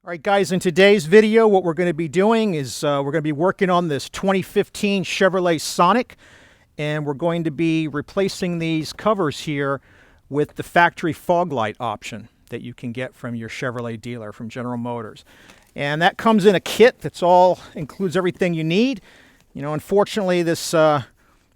All right, guys, in today's video, what we're going to be doing is we're going to be working on this 2015 Chevrolet Sonic, and we're going to be replacing these covers here with the factory fog light option that you can get from your Chevrolet dealer, from General Motors. And that comes in a kit that's includes everything you need. You know, unfortunately, this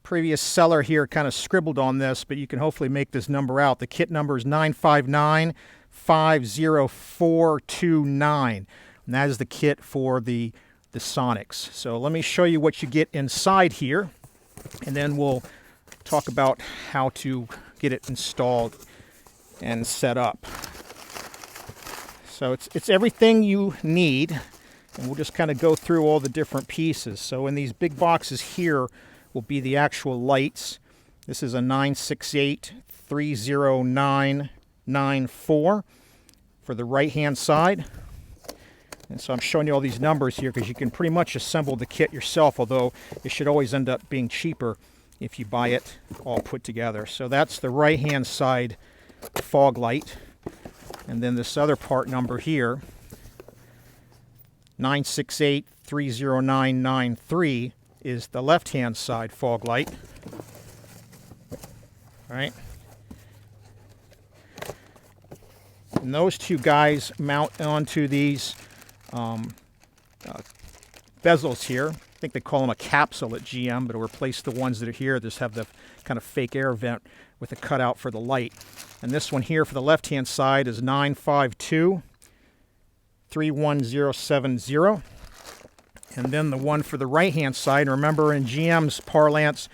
previous seller here kind of scribbled on this, but you can hopefully make this number out. The kit number is 959-50429, and that is the kit for the Sonics. So let me show you what you get inside here, and then we'll talk about how to get it installed and set up. So it's everything you need, and we'll just kind of go through all the different pieces. So in these big boxes here will be the actual lights. This is a 968-30994 for the right hand side. And so I'm showing you all these numbers here because you can pretty much assemble the kit yourself, although it should always end up being cheaper if you buy it all put together. So that's the right hand side fog light. And then this other part number here, 968-30993, is the left hand side fog light. All right. And those two guys mount onto these bezels here. I think they call them a capsule at GM, but it'll replace the ones that are here. Just have the kind of fake air vent with a cutout for the light. And this one here for the left hand side is 952-31070. And then the one for the right hand side, remember in GM's parlance,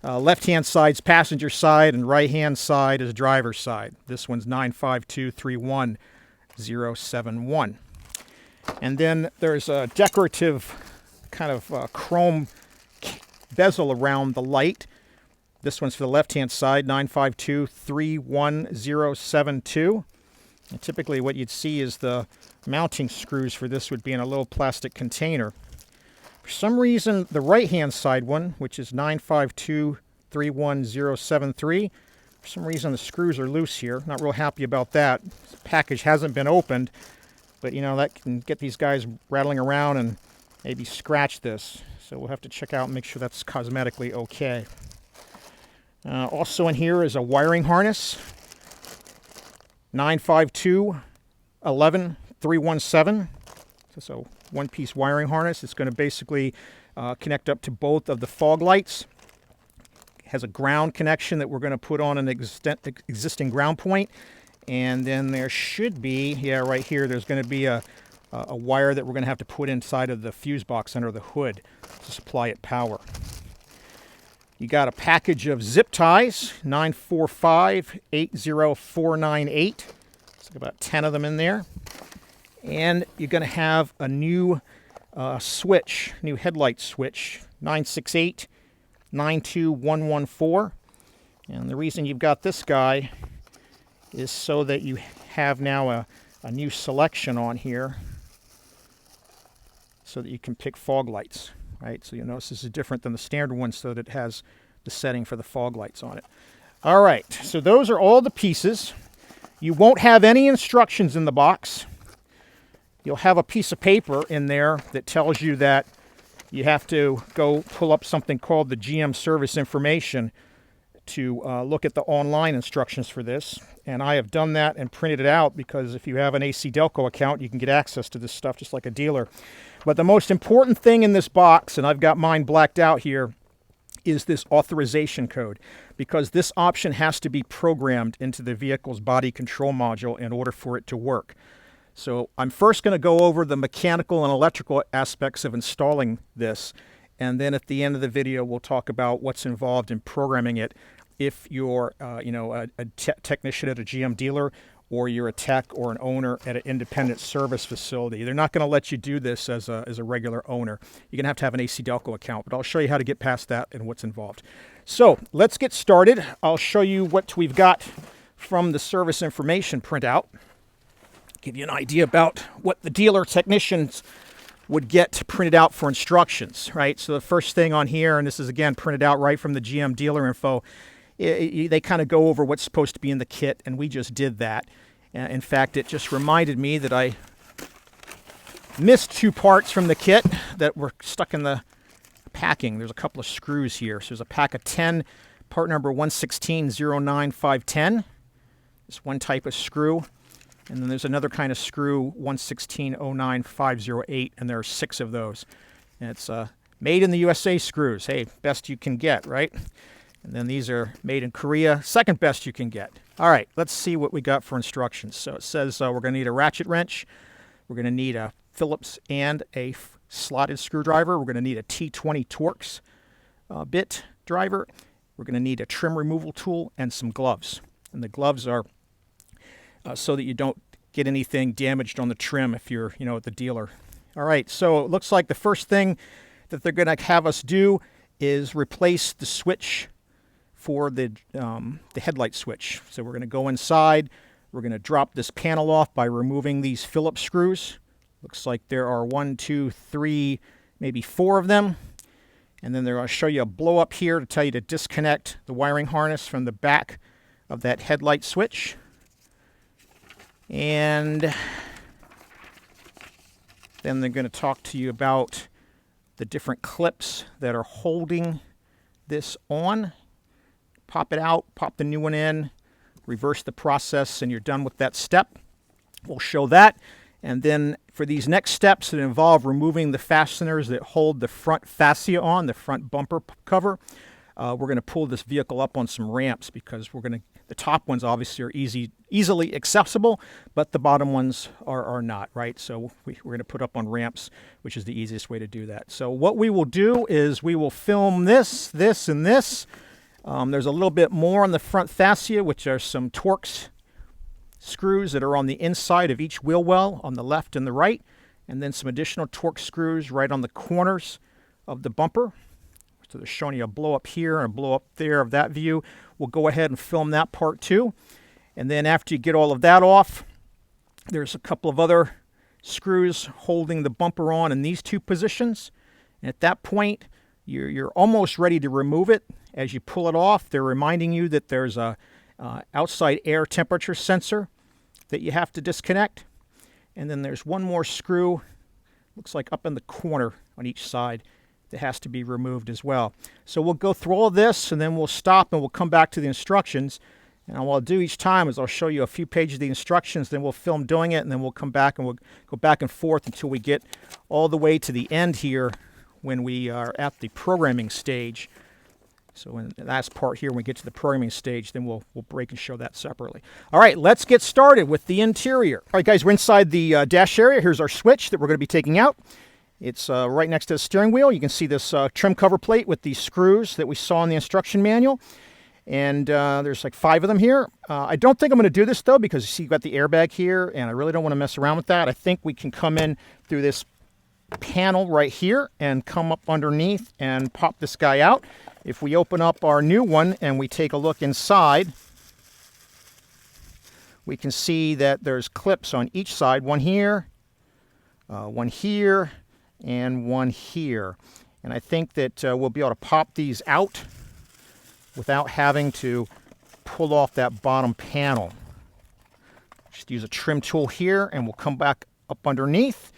left hand side's passenger side and right hand side is driver's side. This one's 952-31071. And then there's a decorative kind of chrome bezel around the light. This one's for the left hand side, 952-31072. And typically what you'd see is the mounting screws for this would be in a little plastic container. For some reason, the right-hand side one, which is 952-31073, for some reason the screws are loose here. Not real happy about that. The package hasn't been opened, but you know, that can get these guys rattling around and maybe scratch this. So we'll have to check out and make sure that's cosmetically okay. Also in here is a wiring harness, 952-11317. So one-piece wiring harness. It's going to basically connect up to both of the fog lights. It has a ground connection that we're going to put on an existing ground point. And then there should be, yeah, right here, there's going to be a wire that we're going to have to put inside of the fuse box under the hood to supply it power. You got a package of zip ties, 945-80498. It's like about 10 of them in there. And you're going to have a new switch, new headlight switch, 968-92114. And the reason you've got this guy is so that you have now a new selection on here so that you can pick fog lights, right? So you'll notice this is different than the standard one so that it has the setting for the fog lights on it. All right, so those are all the pieces. You won't have any instructions in the box. You'll have a piece of paper in there that tells you that you have to go pull up something called the GM service information to look at the online instructions for this. And I have done that and printed it out because if you have an AC Delco account, you can get access to this stuff just like a dealer. But the most important thing in this box, and I've got mine blacked out here, is this authorization code, because this option has to be programmed into the vehicle's body control module in order for it to work. So I'm first going to go over the mechanical and electrical aspects of installing this, and then at the end of the video we'll talk about what's involved in programming it if you're a technician at a GM dealer or you're a tech or an owner at an independent service facility. They're not going to let you do this as a regular owner. You're going to have an AC Delco account, but I'll show you how to get past that and what's involved. So let's get started. I'll show you what we've got from the service information printout. Give you an idea about what the dealer technicians would get printed out for instructions, right? So the first thing on here, and this is again printed out right from the GM dealer info, they kind of go over what's supposed to be in the kit, and we just did that. In fact, it just reminded me that I missed two parts from the kit that were stuck in the packing. There's a couple of screws here. So there's a pack of 10, part number 116-09510. It's one type of screw. And then there's another kind of screw, 116-09508, and there are 6 of those. And it's made in the USA screws. Hey, best you can get, right? And then these are made in Korea, second best you can get. All right, let's see what we got for instructions. So it says we're going to need a ratchet wrench. We're going to need a Phillips and a slotted screwdriver. We're going to need a T20 Torx bit driver. We're going to need a trim removal tool and some gloves. And the gloves are so that you don't get anything damaged on the trim if you're, at the dealer. All right, so it looks like the first thing that they're going to have us do is replace the switch for the headlight switch. So we're going to go inside. We're going to drop this panel off by removing these Phillips screws. Looks like there are 1, 2, 3, maybe 4 of them. And then they're going to show you a blow up here to tell you to disconnect the wiring harness from the back of that headlight switch. And then they're going to talk to you about the different clips that are holding this on. Pop it out, pop the new one in, reverse the process, and you're done with that step. We'll show that. And then for these next steps that involve removing the fasteners that hold the front fascia on, the front bumper cover, we're going to pull this vehicle up on some ramps because the top ones obviously are easily accessible, but the bottom ones are not, right? So we're going to put up on ramps, which is the easiest way to do that. So what we will do is we will film this, and this. There's a little bit more on the front fascia, which are some Torx screws that are on the inside of each wheel well on the left and the right, and then some additional Torx screws right on the corners of the bumper. So they're showing you a blow up here and a blow up there of that view. We'll go ahead and film that part too. And then after you get all of that off, there's a couple of other screws holding the bumper on in these 2 positions. And at that point, you're almost ready to remove it. As you pull it off, they're reminding you that there's a outside air temperature sensor that you have to disconnect. And then there's one more screw, looks like up in the corner on each side, that has to be removed as well. So we'll go through all of this, and then we'll stop and we'll come back to the instructions. And what I'll do each time is I'll show you a few pages of the instructions, then we'll film doing it, and then we'll come back and we'll go back and forth until we get all the way to the end here when we are at the programming stage. So in the last part here, when we get to the programming stage, then we'll break and show that separately. All right, let's get started with the interior. All right, guys, we're inside the dash area. Here's our switch that we're going to be taking out. It's right next to the steering wheel. You can see this trim cover plate with these screws that we saw in the instruction manual. And there's like 5 of them here. I don't think I'm going to do this, though, because you see you've got the airbag here, and I really don't want to mess around with that. I think we can come in through this panel right here and come up underneath and pop this guy out. If we open up our new one and we take a look inside, we can see that there's clips on each side, one here, and one here. And I think that we'll be able to pop these out without having to pull off that bottom panel. Just use a trim tool here and we'll come back up underneath.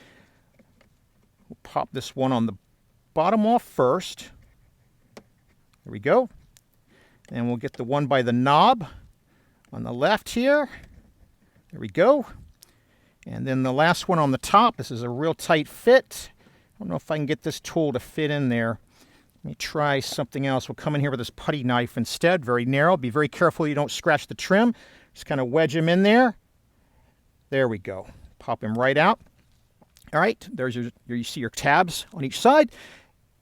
We'll pop this one on the bottom off first. There we go. And we'll get the one by the knob on the left here. There we go. And then the last one on the top. This is a real tight fit. I don't know if I can get this tool to fit in there. Let me try something else. We'll come in here with this putty knife instead. Very narrow. Be very careful you don't scratch the trim. Just kind of wedge him in there. There we go. Pop him right out. All right. There's you see your tabs on each side.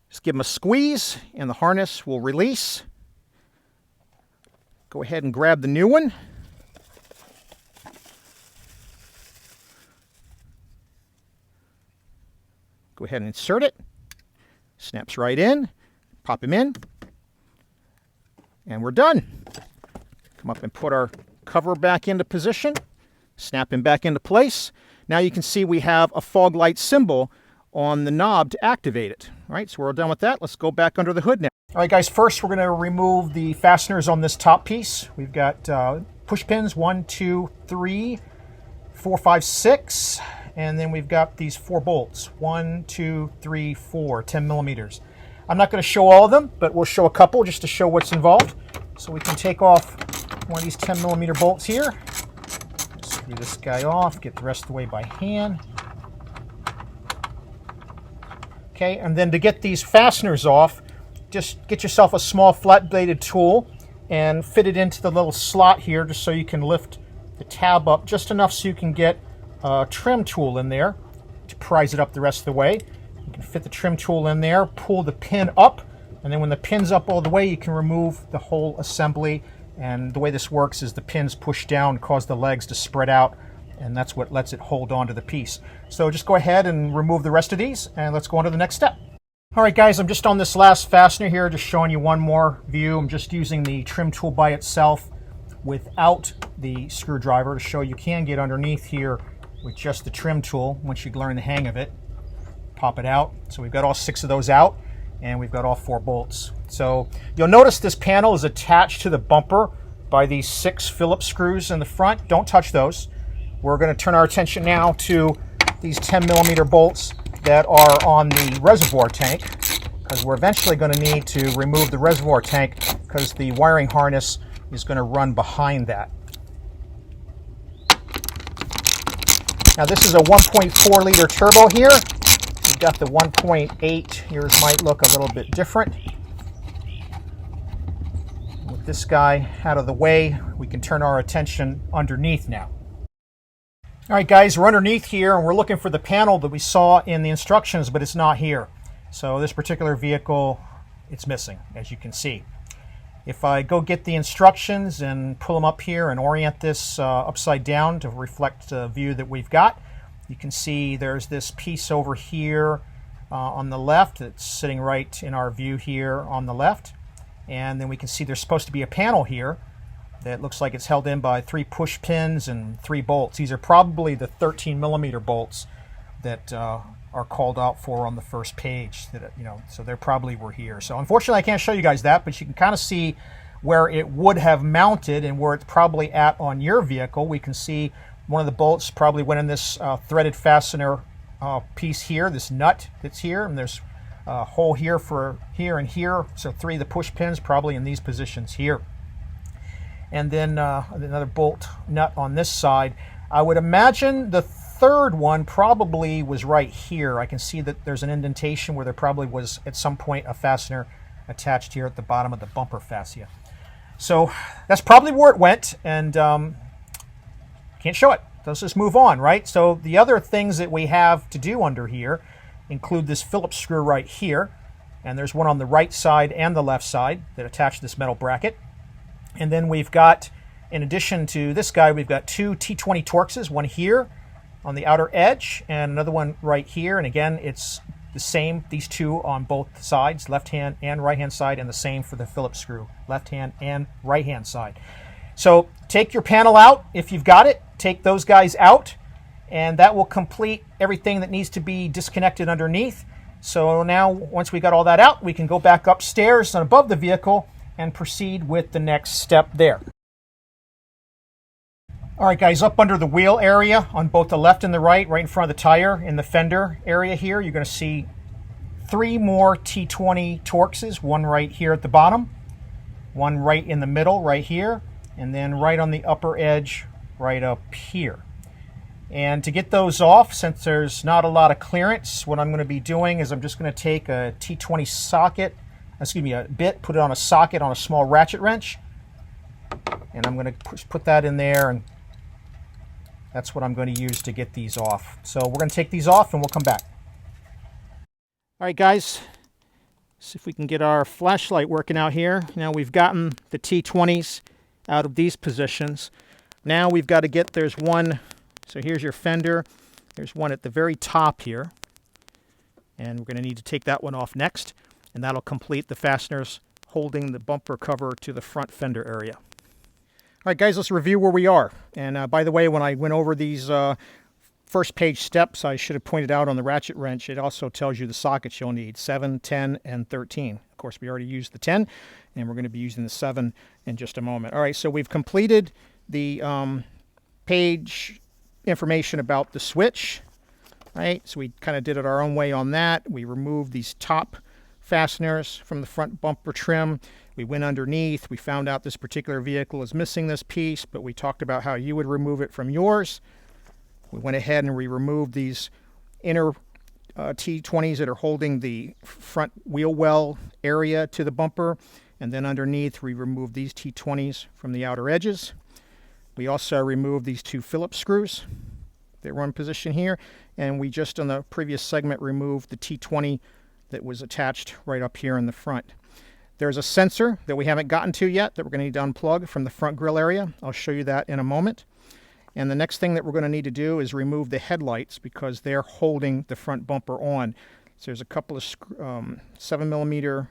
Just give them a squeeze and the harness will release. Go ahead and grab the new one. Go ahead and insert it. Snaps right in. Pop him in. And we're done. Come up and put our cover back into position. Snap him back into place. Now you can see we have a fog light symbol on the knob to activate it. All right, so we're all done with that. Let's go back under the hood now. All right, guys, first we're going to remove the fasteners on this top piece. We've got push pins, 1, 2, 3, 4, 5, 6. and then we've got these 4 bolts. 1, 2, 3, 4, 10 millimeters. I'm not going to show all of them, but we'll show a couple just to show what's involved. So we can take off one of these 10 millimeter bolts here. Screw this guy off, get the rest of the way by hand. Okay, and then to get these fasteners off, just get yourself a small flat-bladed tool and fit it into the little slot here just so you can lift the tab up just enough so you can get a trim tool in there to prise it up the rest of the way. You can fit the trim tool in there, pull the pin up, and then when the pin's up all the way, you can remove the whole assembly. And the way this works is the pins push down, cause the legs to spread out, and that's what lets it hold on to the piece. So just go ahead and remove the rest of these, and let's go on to the next step. All right, guys, I'm just on this last fastener here, just showing you one more view. I'm just using the trim tool by itself without the screwdriver to show you can get underneath here with just the trim tool once you learn the hang of it. Pop it out. So we've got all 6 of those out, and we've got all 4 bolts. So you'll notice this panel is attached to the bumper by these 6 Phillips screws in the front. Don't touch those. We're going to turn our attention now to these 10 millimeter bolts that are on the reservoir tank, because we're eventually going to need to remove the reservoir tank because the wiring harness is going to run behind that. Now this is a 1.4 liter turbo here. We've got the 1.8. Yours might look a little bit different. With this guy out of the way, we can turn our attention underneath now. All right, guys, we're underneath here, and we're looking for the panel that we saw in the instructions, but it's not here. So this particular vehicle, it's missing, as you can see. If I go get the instructions and pull them up here and orient this upside down to reflect the view that we've got, you can see there's this piece over here on the left that's sitting right in our view here on the left. And then we can see there's supposed to be a panel here that looks like it's held in by 3 push pins and 3 bolts. These are probably the 13 millimeter bolts that are called out for on the first page. That, so they probably were here. So unfortunately I can't show you guys that, but you can kind of see where it would have mounted and where it's probably at on your vehicle. We can see one of the bolts probably went in this threaded fastener piece here, this nut that's here, and there's a hole here for here and here. So 3 of the push pins probably in these positions here. And then another bolt nut on this side. I would imagine the 3rd one probably was right here. I can see that there's an indentation where there probably was at some point a fastener attached here at the bottom of the bumper fascia. So that's probably where it went, and can't show it. Let's just move on, right? So the other things that we have to do under here include this Phillips screw right here, and there's one on the right side and the left side that attach this metal bracket. And then we've got, in addition to this guy, we've got 2 T20 Torxes, one here on the outer edge and another one right here. And again, it's the same, these 2 on both sides, left hand and right hand side, and the same for the Phillips screw, left hand and right hand side. So take your panel out if you've got it, take those guys out, and that will complete everything that needs to be disconnected underneath. So now, once we got all that out, we can go back upstairs and above the vehicle and proceed with the next step there. All right, guys, up under the wheel area on both the left and the right in front of the tire in the fender area here, you're going to see 3 more T20 Torxes, one right here at the bottom, one right in the middle right here, and then right on the upper edge right up here. And to get those off, since there's not a lot of clearance, what I'm going to be doing is I'm just going to take a T20 socket, a bit, put it on a socket on a small ratchet wrench, and I'm going to put that in there, and that's what I'm going to use to get these off. So we're going to take these off and we'll come back. All right, guys, see if we can get our flashlight working out here. Now we've gotten the T20s out of these positions. Now we've got to get, there's one, so here's your fender, there's one at the very top here, and we're going to need to take that one off next. And that'll complete the fasteners holding the bumper cover to the front fender area. All right, guys, let's review where we are. And by the way, when I went over these first page steps, I should have pointed out on the ratchet wrench, it also tells you the sockets you'll need, 7, 10, and 13. Of course, we already used the 10, and we're going to be using the 7 in just a moment. All right, so we've completed the page information about the switch, right? So we kind of did it our own way on that. We removed these top fasteners from the front bumper trim. We went underneath. We found out this particular vehicle is missing this piece, but we talked about how you would remove it from yours. We went ahead and we removed these inner T20s that are holding the front wheel well area to the bumper. And then underneath, we removed these T20s from the outer edges. We also removed these two Phillips screws that were in position here. And we just, on the previous segment, removed the T20 that was attached right up here in the front. There's a sensor that we haven't gotten to yet that we're going to need to unplug from the front grille area. I'll show you that in a moment. And the next thing that we're going to need to do is remove the headlights because they're holding the front bumper on. So there's a couple of 7mm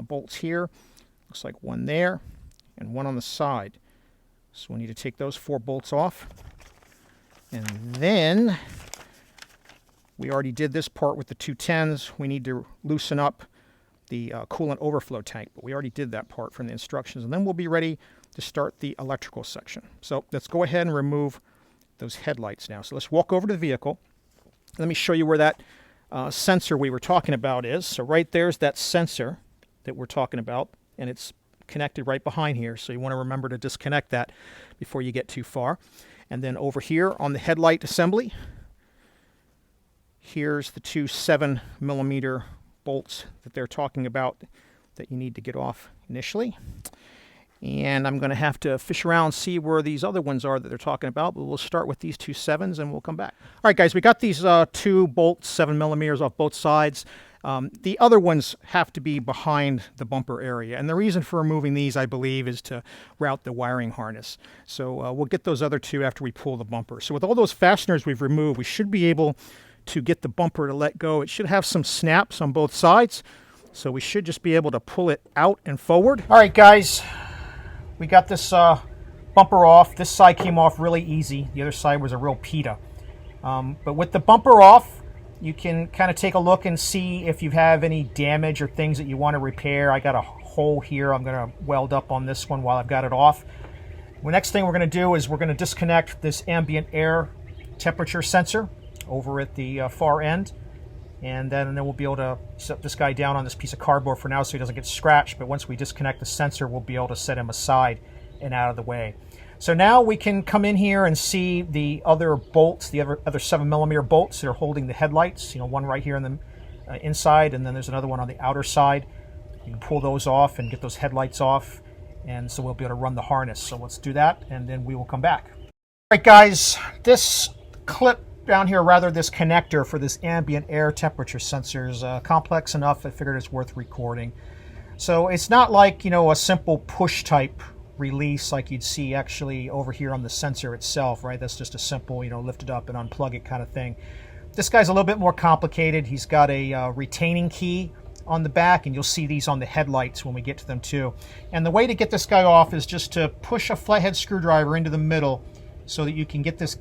bolts here. Looks like one there and one on the side. So we need to take those 4 bolts off. And then we already did this part with the 210s. We need to loosen up the coolant overflow tank, but we already did that part from the instructions. And then we'll be ready to start the electrical section. So let's go ahead and remove those headlights now. So let's walk over to the vehicle. Let me show you where that sensor we were talking about is. So right there's that sensor that we're talking about, and it's connected right behind here. So you want to remember to disconnect that before you get too far. And then over here on the headlight assembly, here's the two 7mm bolts that they're talking about that you need to get off initially. And I'm going to have to fish around and see where these other ones are that they're talking about, but we'll start with these two 7s and we'll come back. All right, guys, we got these 2 bolts, 7mm off both sides. The other ones have to be behind the bumper area. And the reason for removing these, I believe, is to route the wiring harness. So we'll get those other 2 after we pull the bumper. So with all those fasteners we've removed, we should be able to get the bumper to let go. It should have some snaps on both sides. So we should just be able to pull it out and forward. All right, guys. We got this bumper off. This side came off really easy. The other side was a real pita. But with the bumper off, you can kind of take a look and see if you have any damage or things that you want to repair. I got a hole here I'm going to weld up on this one while I've got it off. The next thing we're going to do is we're going to disconnect this ambient air temperature sensor over at the far end. And then we'll be able to set this guy down on this piece of cardboard for now so he doesn't get scratched. But once we disconnect the sensor, we'll be able to set him aside and out of the way. So now we can come in here and see the other bolts, the other 7mm bolts that are holding the headlights. You know, one right here on the inside, and then there's another one on the outer side. You can pull those off and get those headlights off. And so we'll be able to run the harness. So let's do that, and then we will come back. All right, guys, this clip down here, rather this connector for this ambient air temperature sensor is complex enough I figured it's worth recording. So it's not like, you know, a simple push type release like you'd see actually over here on the sensor itself, right? That's just a simple, you know, lift it up and unplug it kind of thing. This guy's a little bit more complicated. He's got a retaining key on the back, and you'll see these on the headlights when we get to them too. And the way to get this guy off is just to push a flathead screwdriver into the middle so that you can get this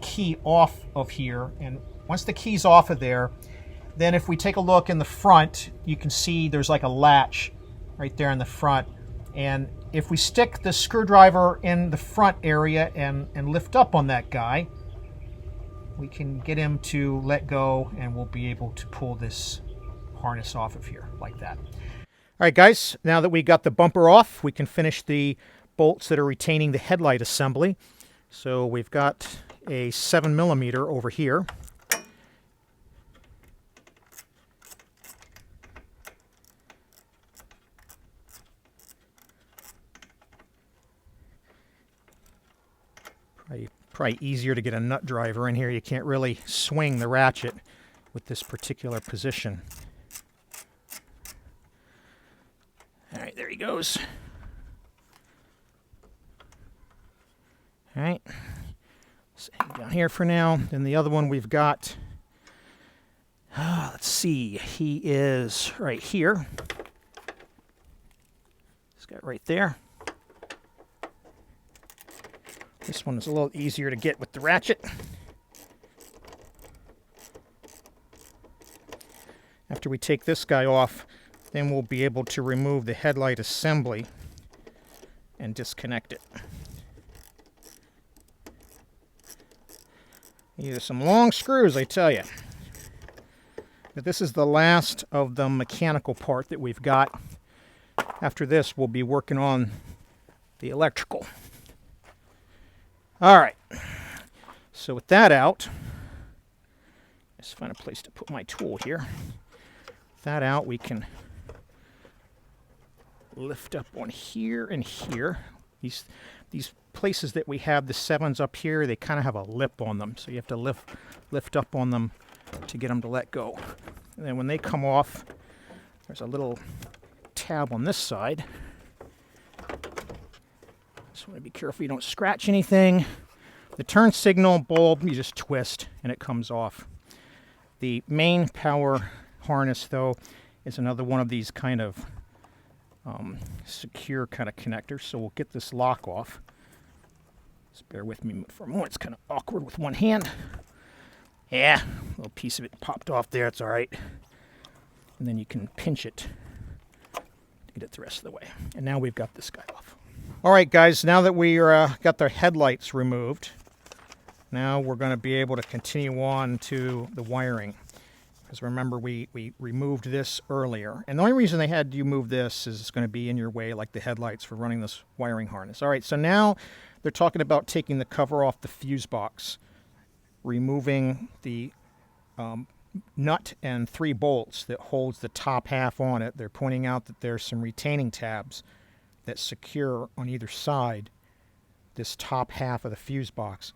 key off of here. And once the key's off of there, then if we take a look in the front, you can see there's like a latch right there in the front. And if we stick the screwdriver in the front area and lift up on that guy, we can get him to let go, and we'll be able to pull this harness off of here like that. All right, guys, now that we got the bumper off, we can finish the bolts that are retaining the headlight assembly. So we've got a 7mm over here. Probably easier to get a nut driver in here. You can't really swing the ratchet with this particular position. All right, there he goes. All right. Down here for now. Then the other one we've got, let's see, he is right here. This guy right there. This one is a little easier to get with the ratchet. After we take this guy off, then we'll be able to remove the headlight assembly and disconnect it. These are some long screws, I tell you. But this is the last of the mechanical part that we've got. After this, we'll be working on the electrical. All right. So with that out, let's find a place to put my tool here. With that out, we can lift up on here and here. These places that we have the 7s up here, they kind of have a lip on them. So you have to lift up on them to get them to let go. And then when they come off, there's a little tab on this side. Just want to be careful you don't scratch anything. The turn signal bulb, you just twist and it comes off. The main power harness, though, is another one of these kind of secure kind of connectors. So we'll get this lock off. Just bear with me for a moment. It's kind of awkward with one hand. Yeah, a little piece of it popped off there. It's all right. And then you can pinch it to get it the rest of the way. And now we've got this guy off. All right, guys, now that we got the headlights removed, now we're going to be able to continue on to the wiring. Because remember, we removed this earlier. And the only reason they had you move this is it's going to be in your way, like the headlights, for running this wiring harness. All right, so now they're talking about taking the cover off the fuse box, removing the nut and 3 bolts that holds the top half on it. They're pointing out that there's some retaining tabs that secure on either side this top half of the fuse box.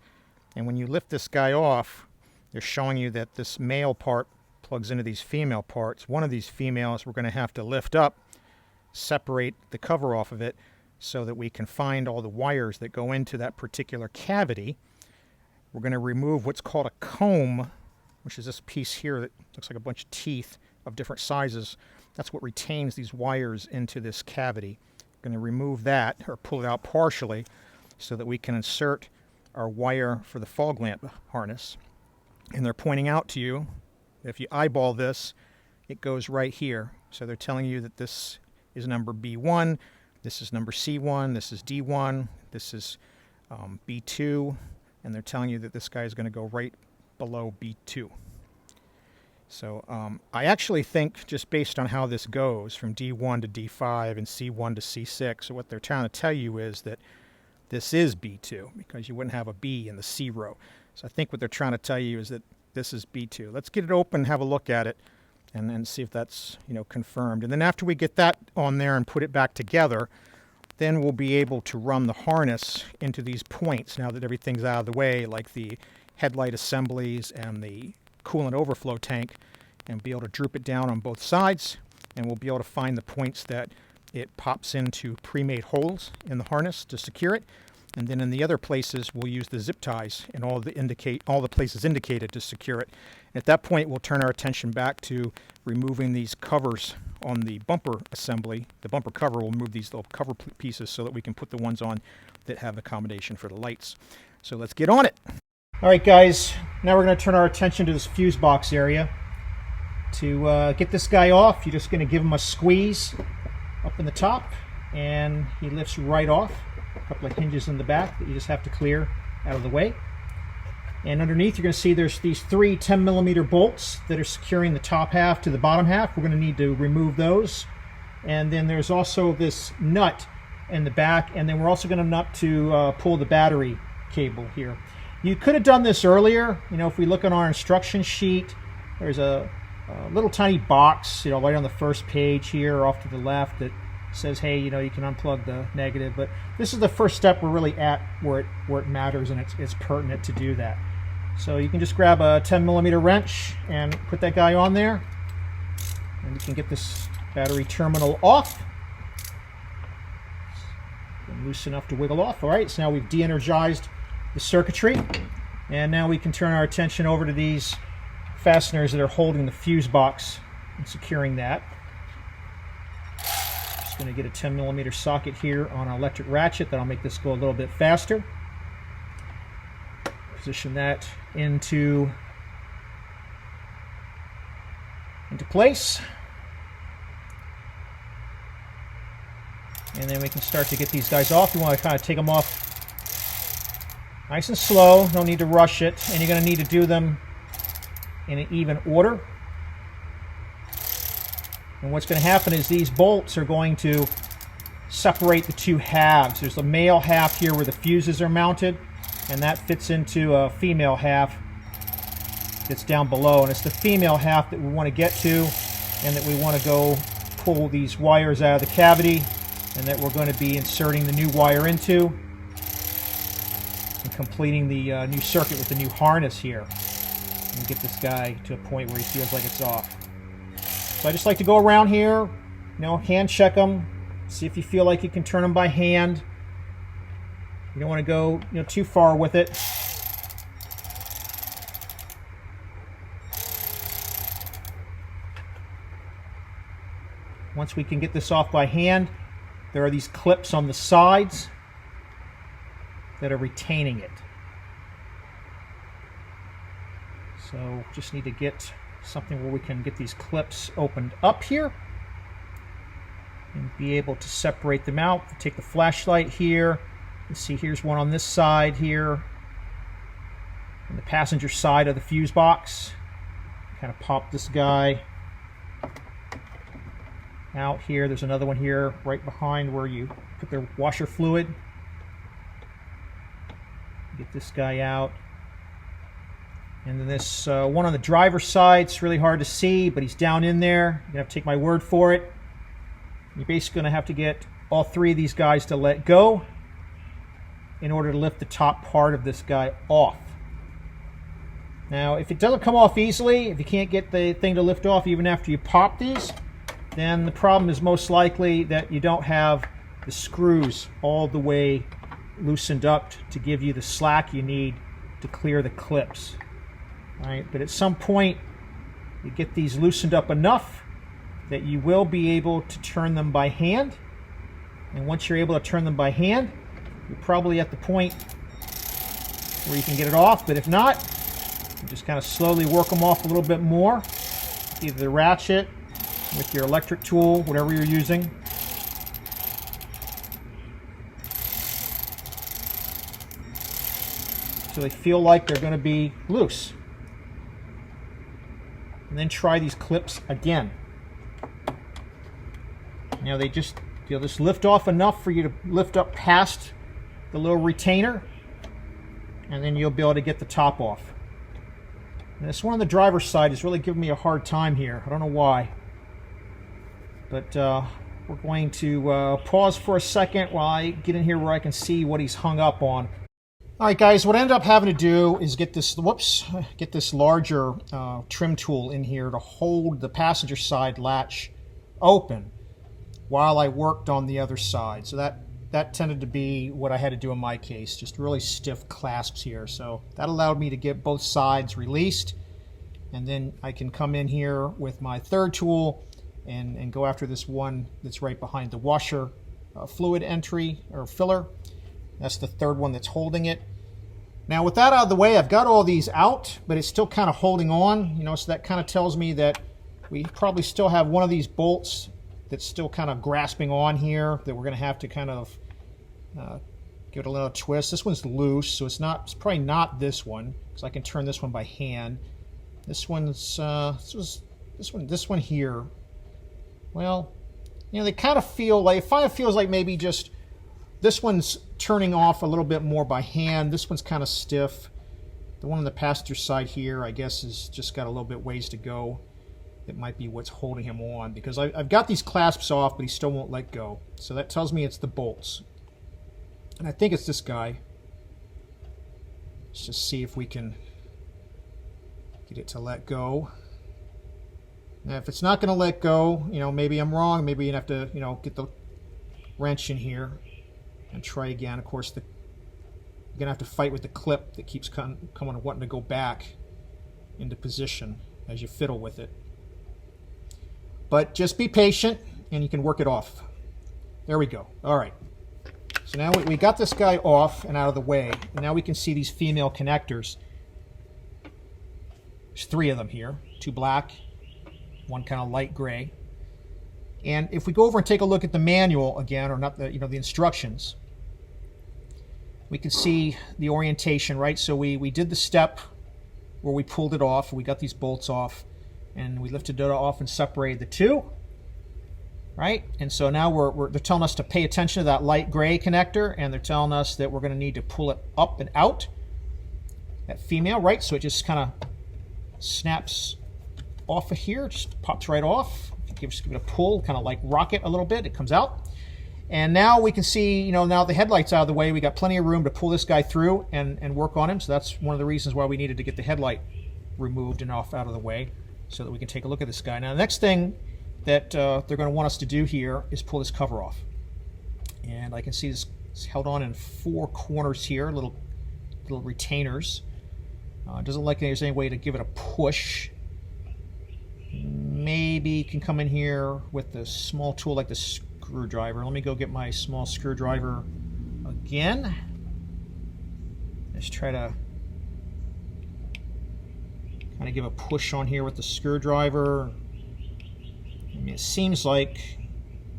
And when you lift this guy off, they're showing you that this male part plugs into these female parts. One of these females we're going to have to lift up, separate the cover off of it so that we can find all the wires that go into that particular cavity. We're going to remove what's called a comb, which is this piece here that looks like a bunch of teeth of different sizes. That's what retains these wires into this cavity. We're going to remove that, or pull it out partially, so that we can insert our wire for the fog lamp harness. And they're pointing out to you, if you eyeball this, it goes right here. So they're telling you that this is number B1, this is number C1, this is D1, this is B2, and they're telling you that this guy is going to go right below B2. So I actually think, just based on how this goes from D1 to D5 and C1 to C6, so what they're trying to tell you is that this is B2, because you wouldn't have a B in the C row. So I think what they're trying to tell you is that this is B2. Let's get it open, have a look at it, and then see if that's, confirmed. And then after we get that on there and put it back together, then we'll be able to run the harness into these points now that everything's out of the way, like the headlight assemblies and the coolant overflow tank, and be able to droop it down on both sides, and we'll be able to find the points that it pops into pre-made holes in the harness to secure it. And then in the other places, we'll use the zip ties in all the places indicated to secure it. At that point, we'll turn our attention back to removing these covers on the bumper assembly. The bumper cover, will remove these little cover pieces so that we can put the ones on that have accommodation for the lights. So let's get on it. All right, guys, now we're going to turn our attention to this fuse box area. To get this guy off, you're just going to give him a squeeze up in the top, and he lifts right off. A couple of hinges in the back that you just have to clear out of the way. And underneath, you're going to see there's these 3 10mm bolts that are securing the top half to the bottom half. We're going to need to remove those. And then there's also this nut in the back, and then we're also going to pull the battery cable here. You could have done this earlier. If we look on our instruction sheet, there's a little tiny box, right on the first page here off to the left that says, hey, you can unplug the negative. But this is the first step we're really at where it matters, and it's pertinent to do that. So you can just grab a 10mm wrench and put that guy on there, and you can get this battery terminal off. And loose enough to wiggle off. All right, so now we've de-energized the circuitry, and now we can turn our attention over to these fasteners that are holding the fuse box and securing that. Just going to get a 10mm socket here on an electric ratchet. That'll make this go a little bit faster. Position that into place. And then we can start to get these guys off. We want to kind of take them off Nice and slow, no need to rush it, and you're going to need to do them in an even order. And what's going to happen is these bolts are going to separate the two halves. There's a male half here where the fuses are mounted, and that fits into a female half that's down below. And it's the female half that we want to get to, and that we want to go pull these wires out of the cavity, and that we're going to be inserting the new wire into and completing the new circuit with the new harness here. And get this guy to a point where he feels like it's off. So I just like to go around here, hand check them, see if you feel like you can turn them by hand. You don't want to go too far with it. Once we can get this off by hand, there are these clips on the sides that are retaining it. So just need to get something where we can get these clips opened up here and be able to separate them out. Take the flashlight here. You see here's one on this side here, on the passenger side of the fuse box. Kind of pop this guy out here. There's another one here right behind where you put the washer fluid. Get this guy out. And then this one on the driver's side, it's really hard to see, but he's down in there. You're going to have to take my word for it. You're basically going to have to get all three of these guys to let go in order to lift the top part of this guy off. Now, if it doesn't come off easily, if you can't get the thing to lift off even after you pop these, then the problem is most likely that you don't have the screws all the way loosened up to give you the slack you need to clear the clips. All right, but at some point you get these loosened up enough that you will be able to turn them by hand. And once you're able to turn them by hand, you're probably at the point where you can get it off. But if not, you just kind of slowly work them off a little bit more. Either the ratchet, with your electric tool, whatever you're using. So they feel like they're going to be loose. And then try these clips again. They'll just lift off enough for you to lift up past the little retainer, and then you'll be able to get the top off. And this one on the driver's side is really giving me a hard time here. I don't know why. But we're going to pause for a second while I get in here where I can see what he's hung up on. All right, guys, what I ended up having to do is get this larger trim tool in here to hold the passenger side latch open while I worked on the other side. So that tended to be what I had to do in my case, just really stiff clasps here. So that allowed me to get both sides released, and then I can come in here with my third tool and go after this one that's right behind the washer fluid entry or filler. That's the third one that's holding it. Now with that out of the way, I've got all these out, but it's still kind of holding on, so that kind of tells me that we probably still have one of these bolts that's still kind of grasping on here that we're going to have to kind of give it a little twist. This one's loose, so it's probably not this one, because I can turn this one by hand. This one here. Well, they kind of feel like, it feels like maybe just this one's turning off a little bit more by hand. This one's kind of stiff. The one on the passenger side here, I guess, has just got a little bit ways to go. It might be what's holding him on, because I've got these clasps off, but he still won't let go. So that tells me it's the bolts. And I think it's this guy. Let's just see if we can get it to let go. Now, if it's not going to let go, maybe I'm wrong. Maybe you have to, get the wrench in here and try again. Of course, you're going to have to fight with the clip that keeps wanting to go back into position as you fiddle with it. But just be patient, and you can work it off. There we go. All right. So now we got this guy off and out of the way. And now we can see these female connectors. There's 3 of them here. 2 black, 1 kind of light gray. And if we go over and take a look at the manual again, or not the instructions, we can see the orientation, right? So we did the step where we pulled it off. We got these bolts off, and we lifted it off and separated the two, right? And so now they're telling us to pay attention to that light gray connector, and they're telling us that we're going to need to pull it up and out, that female, right? So it just kind of snaps off of here, just pops right off. Just give it a pull, kind of like rock it a little bit, it comes out. And now we can see, you know, now the headlight's out of the way, we got plenty of room to pull this guy through and work on him. So that's one of the reasons why we needed to get the headlight removed and out of the way so that we can take a look at this guy. Now the next thing that they're going to want us to do here is pull this cover off. And I can see this is held on in 4 corners here, little retainers. It doesn't look like there's any way to give it a push. Maybe you can come in here with a small tool like the screwdriver. Let me go get my small screwdriver again. Let's try to kind of give a push on here with the screwdriver. I mean, it seems like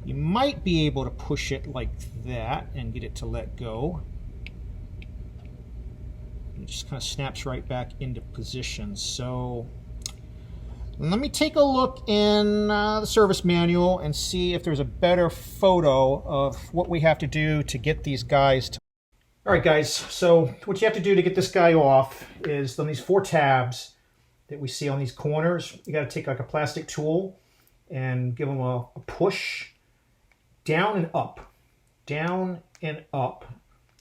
you might be able to push it like that and get it to let go. It just kind of snaps right back into position. So let me take a look in the service manual and see if there's a better photo of what we have to do to get these guys to... All right, guys, so what you have to do to get this guy off is on these 4 tabs that we see on these corners, you got to take like a plastic tool and give them a push down and up,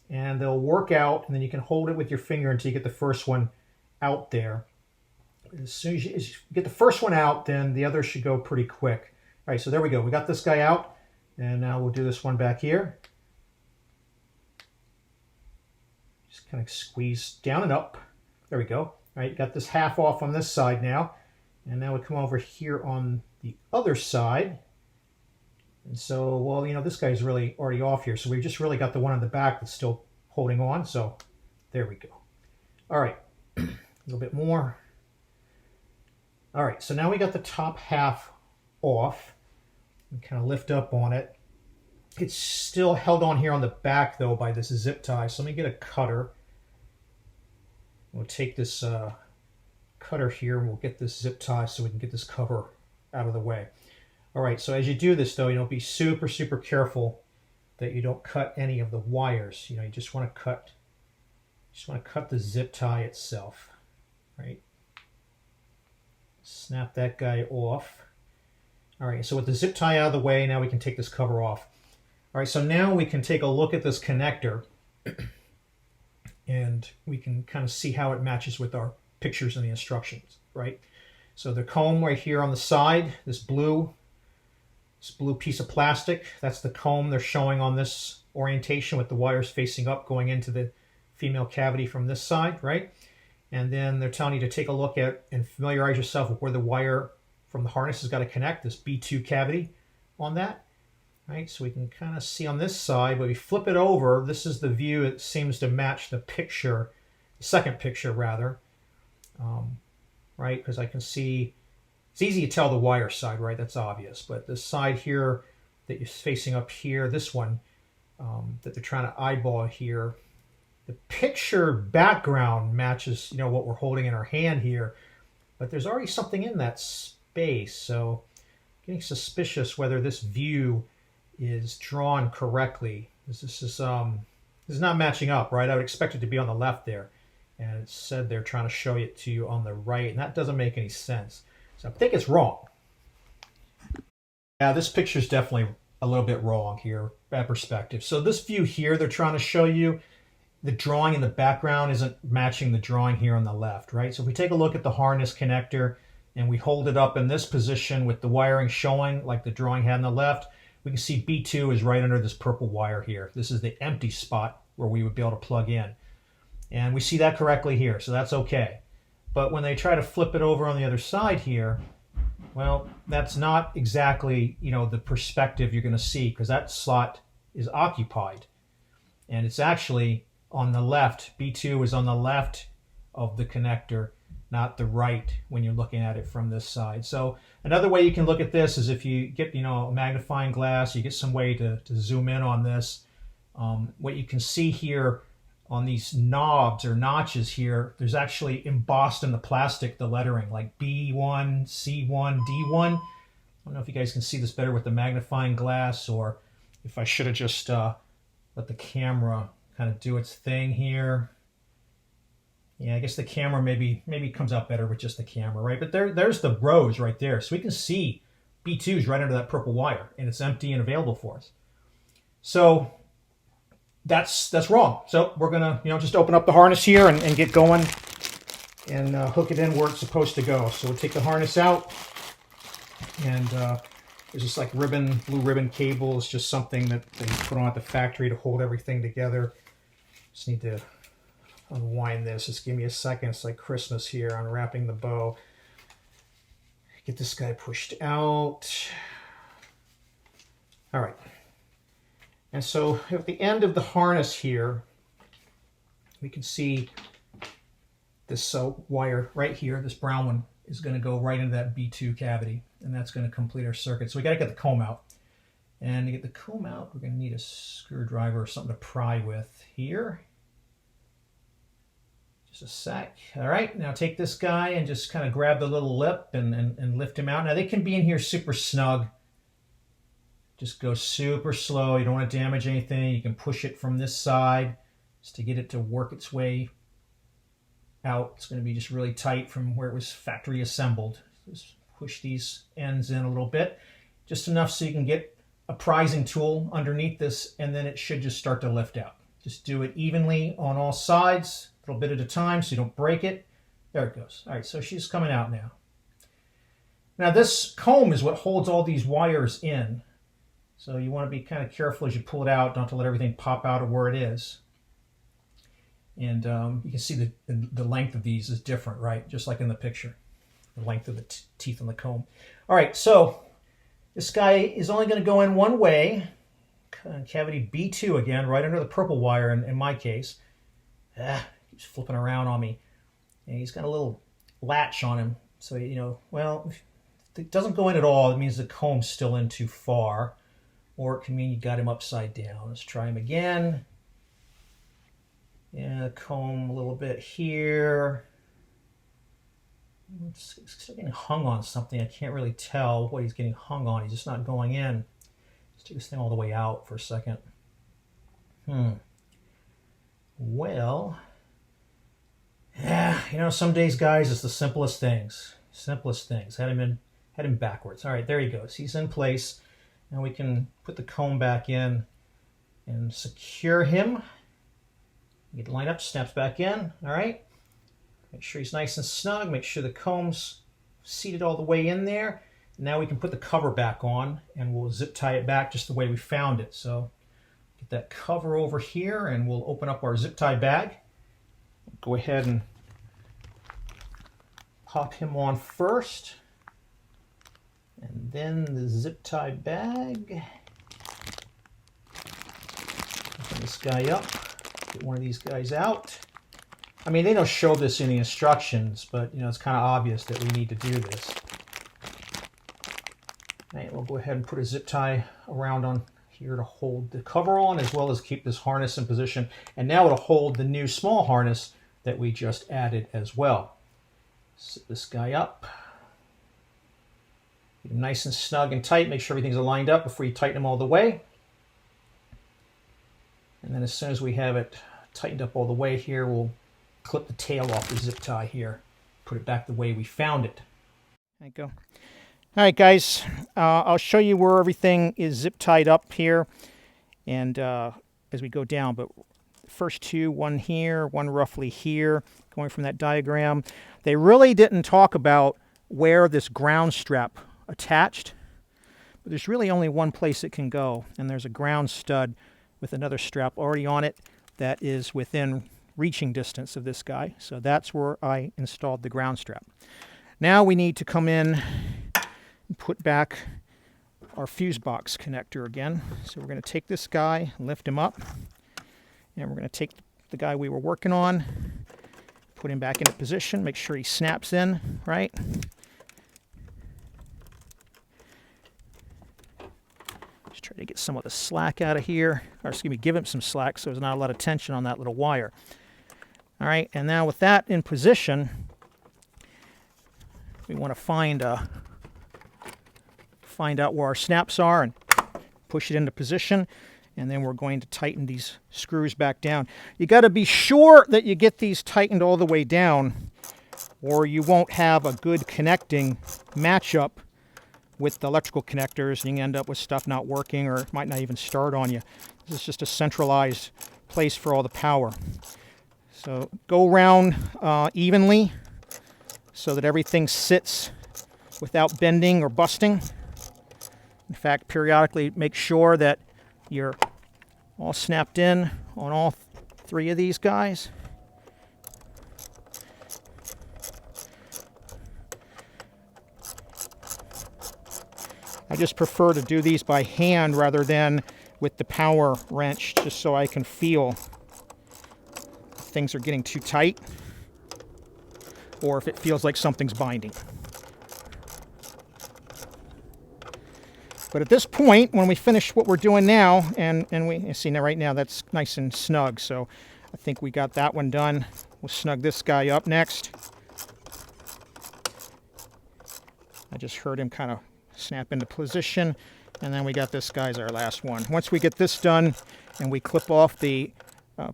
and they'll work out, and then you can hold it with your finger until you get the first one out there. As soon as you get the first one out, then the others should go pretty quick. All right, so there we go. We got this guy out, and now we'll do this one back here. Just kind of squeeze down and up. There we go. All right, got this half off on this side now, and now we come over here on the other side. And so, well, you know, this guy's really already off here, so we've just really got the one on the back that's still holding on. So there we go. All right, a little bit more. All right, so now we got the top half off and kind of lift up on it. It's still held on here on the back, though, by this zip tie. So let me get a cutter. We'll take this cutter here and we'll get this zip tie so we can get this cover out of the way. All right, so as you do this, though, you know, be super, super careful that you don't cut any of the wires. You know, you just want to cut the zip tie itself, right? Snap that guy off. All right, so with the zip tie out of the way, now we can take this cover off. All right, so now we can take a look at this connector and we can kind of see how it matches with our pictures and the instructions, right? So the comb right here on the side, this blue piece of plastic, that's the comb they're showing on this orientation with the wires facing up going into the female cavity from this side, right? And then they're telling you to take a look at and familiarize yourself with where the wire from the harness has got to connect, this B2 cavity on that. Right, so we can kind of see on this side, but we flip it over, this is the view. It seems to match the picture, the second picture rather, right? Because I can see, it's easy to tell the wire side, right? That's obvious. But the side here that you're facing up here, this one that they're trying to eyeball here, the picture background matches, you know, what we're holding in our hand here, but there's already something in that space. So getting suspicious whether this view is drawn correctly. This is not matching up, right? I would expect it to be on the left there, and it said they're trying to show it to you on the right, and that doesn't make any sense. So I think it's wrong. Yeah, this picture is definitely a little bit wrong here, bad perspective. So this view here, they're trying to show you the drawing in the background isn't matching the drawing here on the left, right? So if we take a look at the harness connector and we hold it up in this position with the wiring showing like the drawing had on the left, we can see B2 is right under this purple wire here. This is the empty spot where we would be able to plug in. And we see that correctly here, so that's okay. But when they try to flip it over on the other side here, well, that's not exactly, you know, the perspective you're going to see, because that slot is occupied. And it's actually on the left. B2 is on the left of the connector, not the right when you're looking at it from this side. So another way you can look at this is if you get, you know, a magnifying glass, you get some way to zoom in on this. What you can see here on these knobs or notches here, there's actually embossed in the plastic the lettering like B1, C1, D1. I don't know if you guys can see this better with the magnifying glass, or if I should have just let the camera kind of do its thing here. Yeah, I guess the camera maybe comes out better with just the camera, right? But there's the rows right there. So we can see B2s right under that purple wire, and it's empty and available for us. So that's wrong. So we're gonna just open up the harness here and get going and hook it in where it's supposed to go. So we'll take the harness out, and there's just like blue ribbon cable. It's just something that they put on at the factory to hold everything together. Just need to unwind this. Just give me a second. It's like Christmas here, unwrapping the bow. Get this guy pushed out. All right. And so at the end of the harness here, we can see this wire right here, this brown one, is going to go right into that B2 cavity, and that's going to complete our circuit. So we got to get the comb out. And to get the comb out, we're going to need a screwdriver or something to pry with here. Just a sec. All right, now take this guy and just kind of grab the little lip and lift him out. Now they can be in here super snug. Just go super slow. You don't want to damage anything. You can push it from this side just to get it to work its way out. It's going to be just really tight from where it was factory assembled. Just push these ends in a little bit, just enough so you can get a prizing tool underneath this, and then it should just start to lift out. Just do it evenly on all sides, a little bit at a time so you don't break it. There it goes. All right, so she's coming out now. Now this comb is what holds all these wires in. So you want to be kind of careful as you pull it out, not to let everything pop out of where it is. And you can see the length of these is different, right? Just like in the picture, the length of the teeth on the comb. All right, so this guy is only going to go in one way. Cavity B2 again, right under the purple wire in my case. He's flipping around on me. And he's got a little latch on him. So, well, if it doesn't go in at all, it means the comb's still in too far. Or it can mean you got him upside down. Let's try him again. Yeah, comb a little bit here. It's still getting hung on something. I can't really tell what he's getting hung on. He's just not going in. Let's take this thing all the way out for a second. Well, yeah, some days, guys, it's the simplest things. Simplest things. Had him backwards. All right, there he goes. He's in place. Now we can put the comb back in and secure him. Get the line up, snaps back in. All right. Make sure he's nice and snug. Make sure the comb's seated all the way in there. Now we can put the cover back on, and we'll zip tie it back just the way we found it. So get that cover over here, and we'll open up our zip tie bag. Go ahead and pop him on first. And then the zip tie bag. Open this guy up. Get one of these guys out. I mean, they don't show this in the instructions, but it's kind of obvious that we need to do this. Right, we'll go ahead and put a zip tie around on here to hold the cover on, as well as keep this harness in position. And now it'll hold the new small harness that we just added as well. Sit this guy up. Keep him nice and snug and tight. Make sure everything's aligned up before you tighten them all the way. And then as soon as we have it tightened up all the way here, we'll clip the tail off the zip tie here. Put it back the way we found it. There you go. All right, guys. I'll show you where everything is zip tied up here, and as we go down. But first two, one here, one roughly here, going from that diagram. They really didn't talk about where this ground strap attached, but there's really only one place it can go, and there's a ground stud with another strap already on it that is within reaching distance of this guy. So that's where I installed the ground strap. Now we need to come in and put back our Fusebox connector again. So we're going to take this guy, lift him up, and we're going to take the guy we were working on, put him back into position, make sure he snaps in, right? Just try to get some of the slack out of here, or excuse me, give it some slack so there's not a lot of tension on that little wire. All right, and now with that in position, we want to find out where our snaps are and push it into position, and then we're going to tighten these screws back down. You got to be sure that you get these tightened all the way down, or you won't have a good connecting matchup with the electrical connectors, and you end up with stuff not working, or it might not even start on you. This is just a centralized place for all the power. So go around evenly so that everything sits without bending or busting. In fact, periodically make sure that you're all snapped in on all three of these guys. I just prefer to do these by hand rather than with the power wrench, just so I can feel if things are getting too tight or if it feels like something's binding. But at this point, when we finish what we're doing now, and we see now right now that's nice and snug, so I think we got that one done. We'll snug this guy up next. I just heard him kind of snap into position, and then we got this guy as our last one. Once we get this done and we clip off the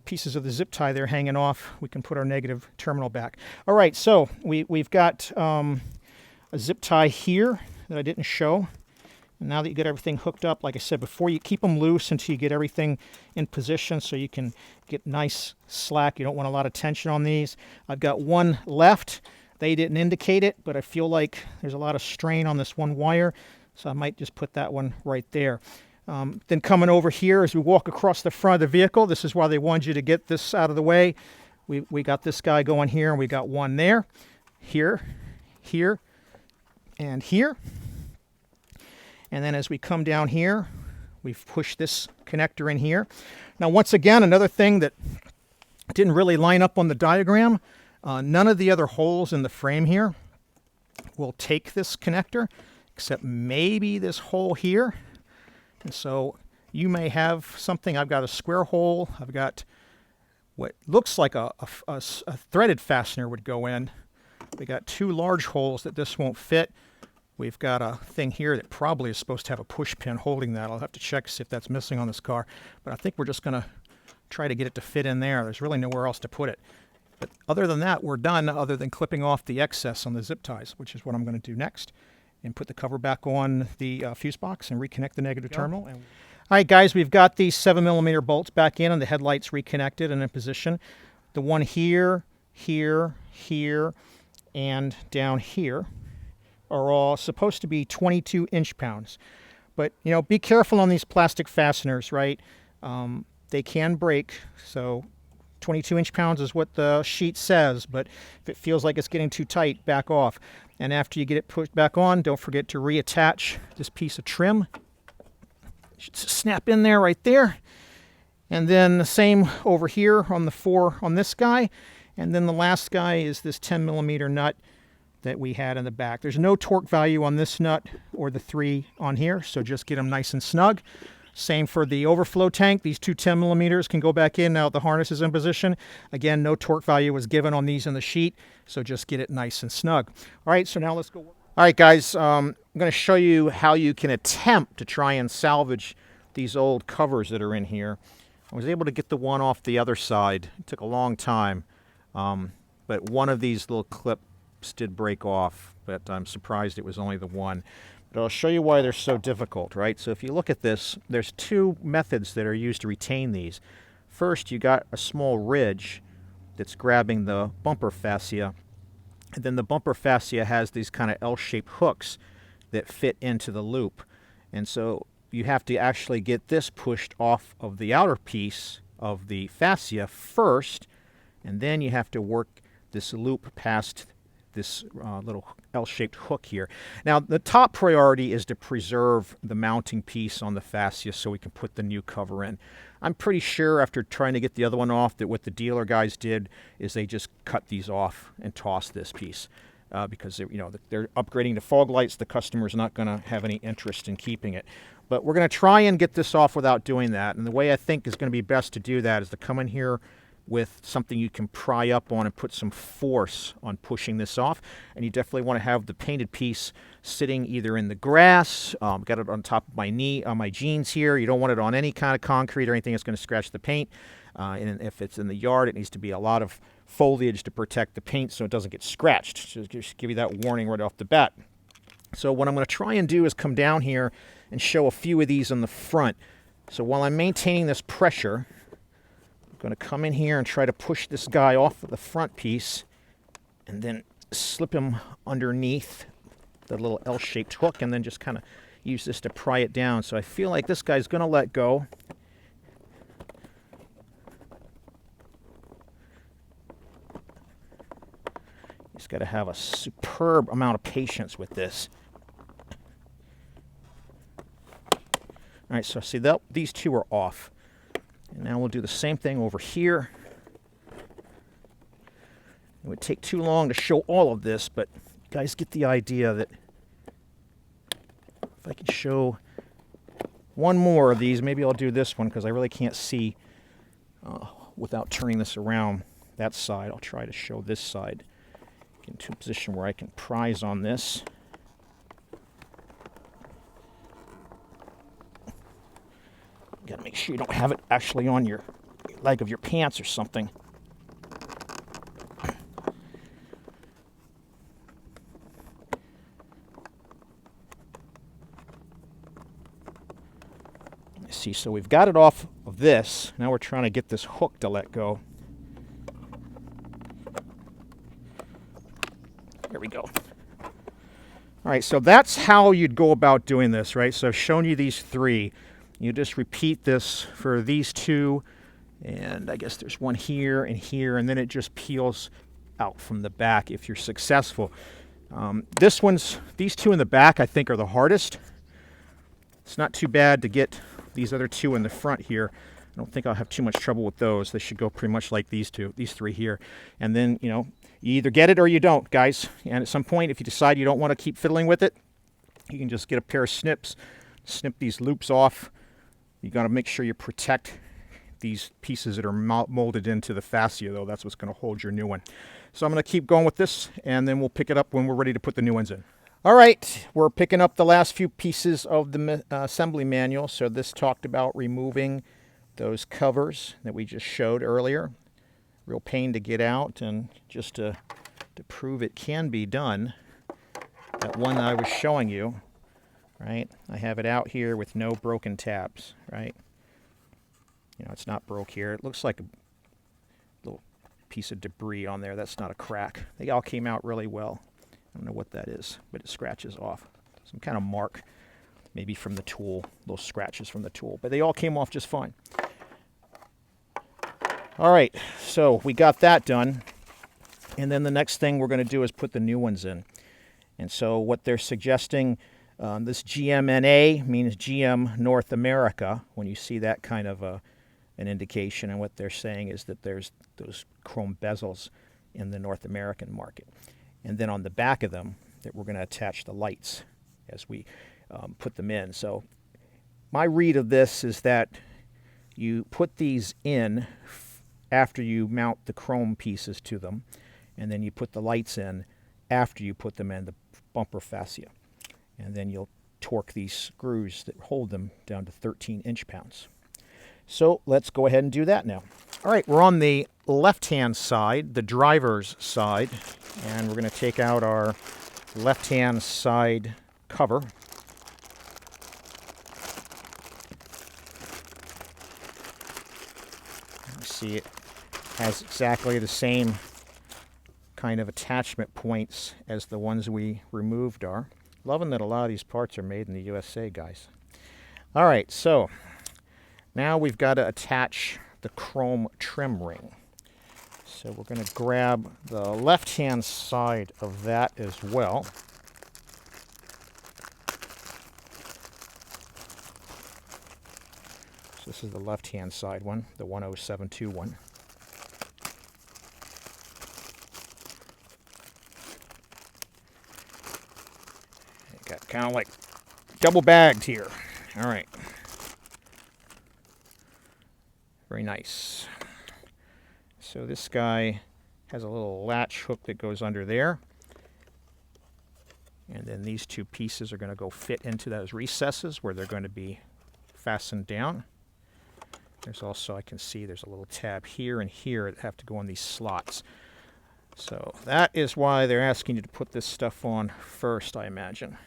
pieces of the zip tie there hanging off, we can put our negative terminal back. All right, so we've got a zip tie here that I didn't show. And now that you get everything hooked up, like I said before, you keep them loose until you get everything in position so you can get nice slack. You don't want a lot of tension on these. I've got one left. They didn't indicate it, but I feel like there's a lot of strain on this one wire, so I might just put that one right there. Then coming over here as we walk across the front of the vehicle, this is why they wanted you to get this out of the way. We got this guy going here, and we got one there, here, and here. And then as we come down here, we've pushed this connector in here. Now, once again, another thing that didn't really line up on the diagram, none of the other holes in the frame here will take this connector, except maybe this hole here. And so you may have something. I've got a square hole. I've got what looks like a threaded fastener would go in. We got two large holes that this won't fit. We've got a thing here that probably is supposed to have a push pin holding that. I'll have to check to see if that's missing on this car. But I think we're just going to try to get it to fit in there. There's really nowhere else to put it. But other than that, we're done, other than clipping off the excess on the zip ties, which is what I'm going to do next. And put the cover back on the fuse box and reconnect the negative terminal. All right, guys, we've got these 7mm bolts back in and the headlights reconnected and in position. The one here, here, and down here are all supposed to be 22 inch-pounds. But, you know, be careful on these plastic fasteners, right? They can break, so 22 inch-pounds is what the sheet says, but if it feels like it's getting too tight, back off. And after you get it pushed back on, don't forget to reattach this piece of trim. It should snap in there right there. And then the same over here on the 4 on this guy. And then the last guy is this 10mm nut that we had in the back. There's no torque value on this nut or the 3 on here, so just get them nice and snug. Same for the overflow tank. These two 10mm can go back in now that the harness is in position. Again, no torque value was given on these in the sheet, so just get it nice and snug. All right, so now let's go. All right, guys, I'm going to show you how you can attempt to try and salvage these old covers that are in here. I was able to get the one off the other side. It took a long time, but one of these little clips did break off, but I'm surprised it was only the one. But I'll show you why they're so difficult, right? So if you look at this, there's two methods that are used to retain these. First, you got a small ridge that's grabbing the bumper fascia, and then the bumper fascia has these kind of L-shaped hooks that fit into the loop. And so you have to actually get this pushed off of the outer piece of the fascia first, and then you have to work this loop past this little L-shaped hook here. Now, the top priority is to preserve the mounting piece on the fascia so we can put the new cover in. I'm pretty sure after trying to get the other one off that what the dealer guys did is they just cut these off and tossed this piece. because they're upgrading to fog lights. The customer's not going to have any interest in keeping it. But we're going to try and get this off without doing that. And the way I think is going to be best to do that is to come in here with something you can pry up on and put some force on pushing this off. And you definitely want to have the painted piece sitting either in the grass, got it on top of my knee, on my jeans here. You don't want it on any kind of concrete or anything that's going to scratch the paint. And if it's in the yard, it needs to be a lot of foliage to protect the paint so it doesn't get scratched. So just give you that warning right off the bat. So what I'm going to try and do is come down here and show a few of these on the front. So while I'm maintaining this pressure, I'm going to come in here and try to push this guy off of the front piece and then slip him underneath the little L-shaped hook and then just kind of use this to pry it down. So I feel like this guy's going to let go. He's got to have a superb amount of patience with this. All right, so see that these two are off. And now we'll do the same thing over here. It would take too long to show all of this, but you guys get the idea that if I can show one more of these, maybe I'll do this one because I really can't see without turning this around that side. I'll try to show this side. Get into a position where I can prise on this. Got to make sure you don't have it actually on your leg of your pants or something. See, so we've got it off of this. Now we're trying to get this hook to let go. There we go. All right, so that's how you'd go about doing this, right? So I've shown you these three. You just repeat this for these two, and I guess there's one here, and then it just peels out from the back if you're successful. These two in the back I think are the hardest. It's not too bad to get these other two in the front here. I don't think I'll have too much trouble with those. They should go pretty much like these three here. And then, you either get it or you don't, guys. And at some point, if you decide you don't want to keep fiddling with it, you can just get a pair of snips, snip these loops off. You got to make sure you protect these pieces that are molded into the fascia, though. That's what's going to hold your new one. So I'm going to keep going with this, and then we'll pick it up when we're ready to put the new ones in. All right, we're picking up the last few pieces of the assembly manual. So this talked about removing those covers that we just showed earlier. Real pain to get out, and just to prove it can be done, that one that I was showing you, right? I have it out here with no broken tabs, right? It's not broke here. It looks like a little piece of debris on there. That's not a crack. They all came out really well. I don't know what that is, but it scratches off. Some kind of mark, maybe from the tool, those scratches from the tool. But they all came off just fine. All right, so we got that done. And then the next thing we're going to do is put the new ones in. And so what they're suggesting, this GMNA means GM North America, when you see that kind of an indication. And what they're saying is that there's those chrome bezels in the North American market. And then on the back of them, that we're going to attach the lights as we put them in. So my read of this is that you put these in after you mount the chrome pieces to them, and then you put the lights in after you put them in the bumper fascia. And then you'll torque these screws that hold them down to 13 inch-pounds. So let's go ahead and do that now. All right, we're on the left-hand side, the driver's side, and we're going to take out our left-hand side cover. You see it has exactly the same kind of attachment points as the ones we removed are. Loving that a lot of these parts are made in the USA, guys. All right, so now we've got to attach the chrome trim ring. So we're going to grab the left-hand side of that as well. So this is the left-hand side one, the 1072 one. kind of like double bagged here. All right. Very nice. So this guy has a little latch hook that goes under there. And then these two pieces are going to go fit into those recesses where they're going to be fastened down. There's also, I can see there's a little tab here and here that have to go in these slots. So that is why they're asking you to put this stuff on first, I imagine.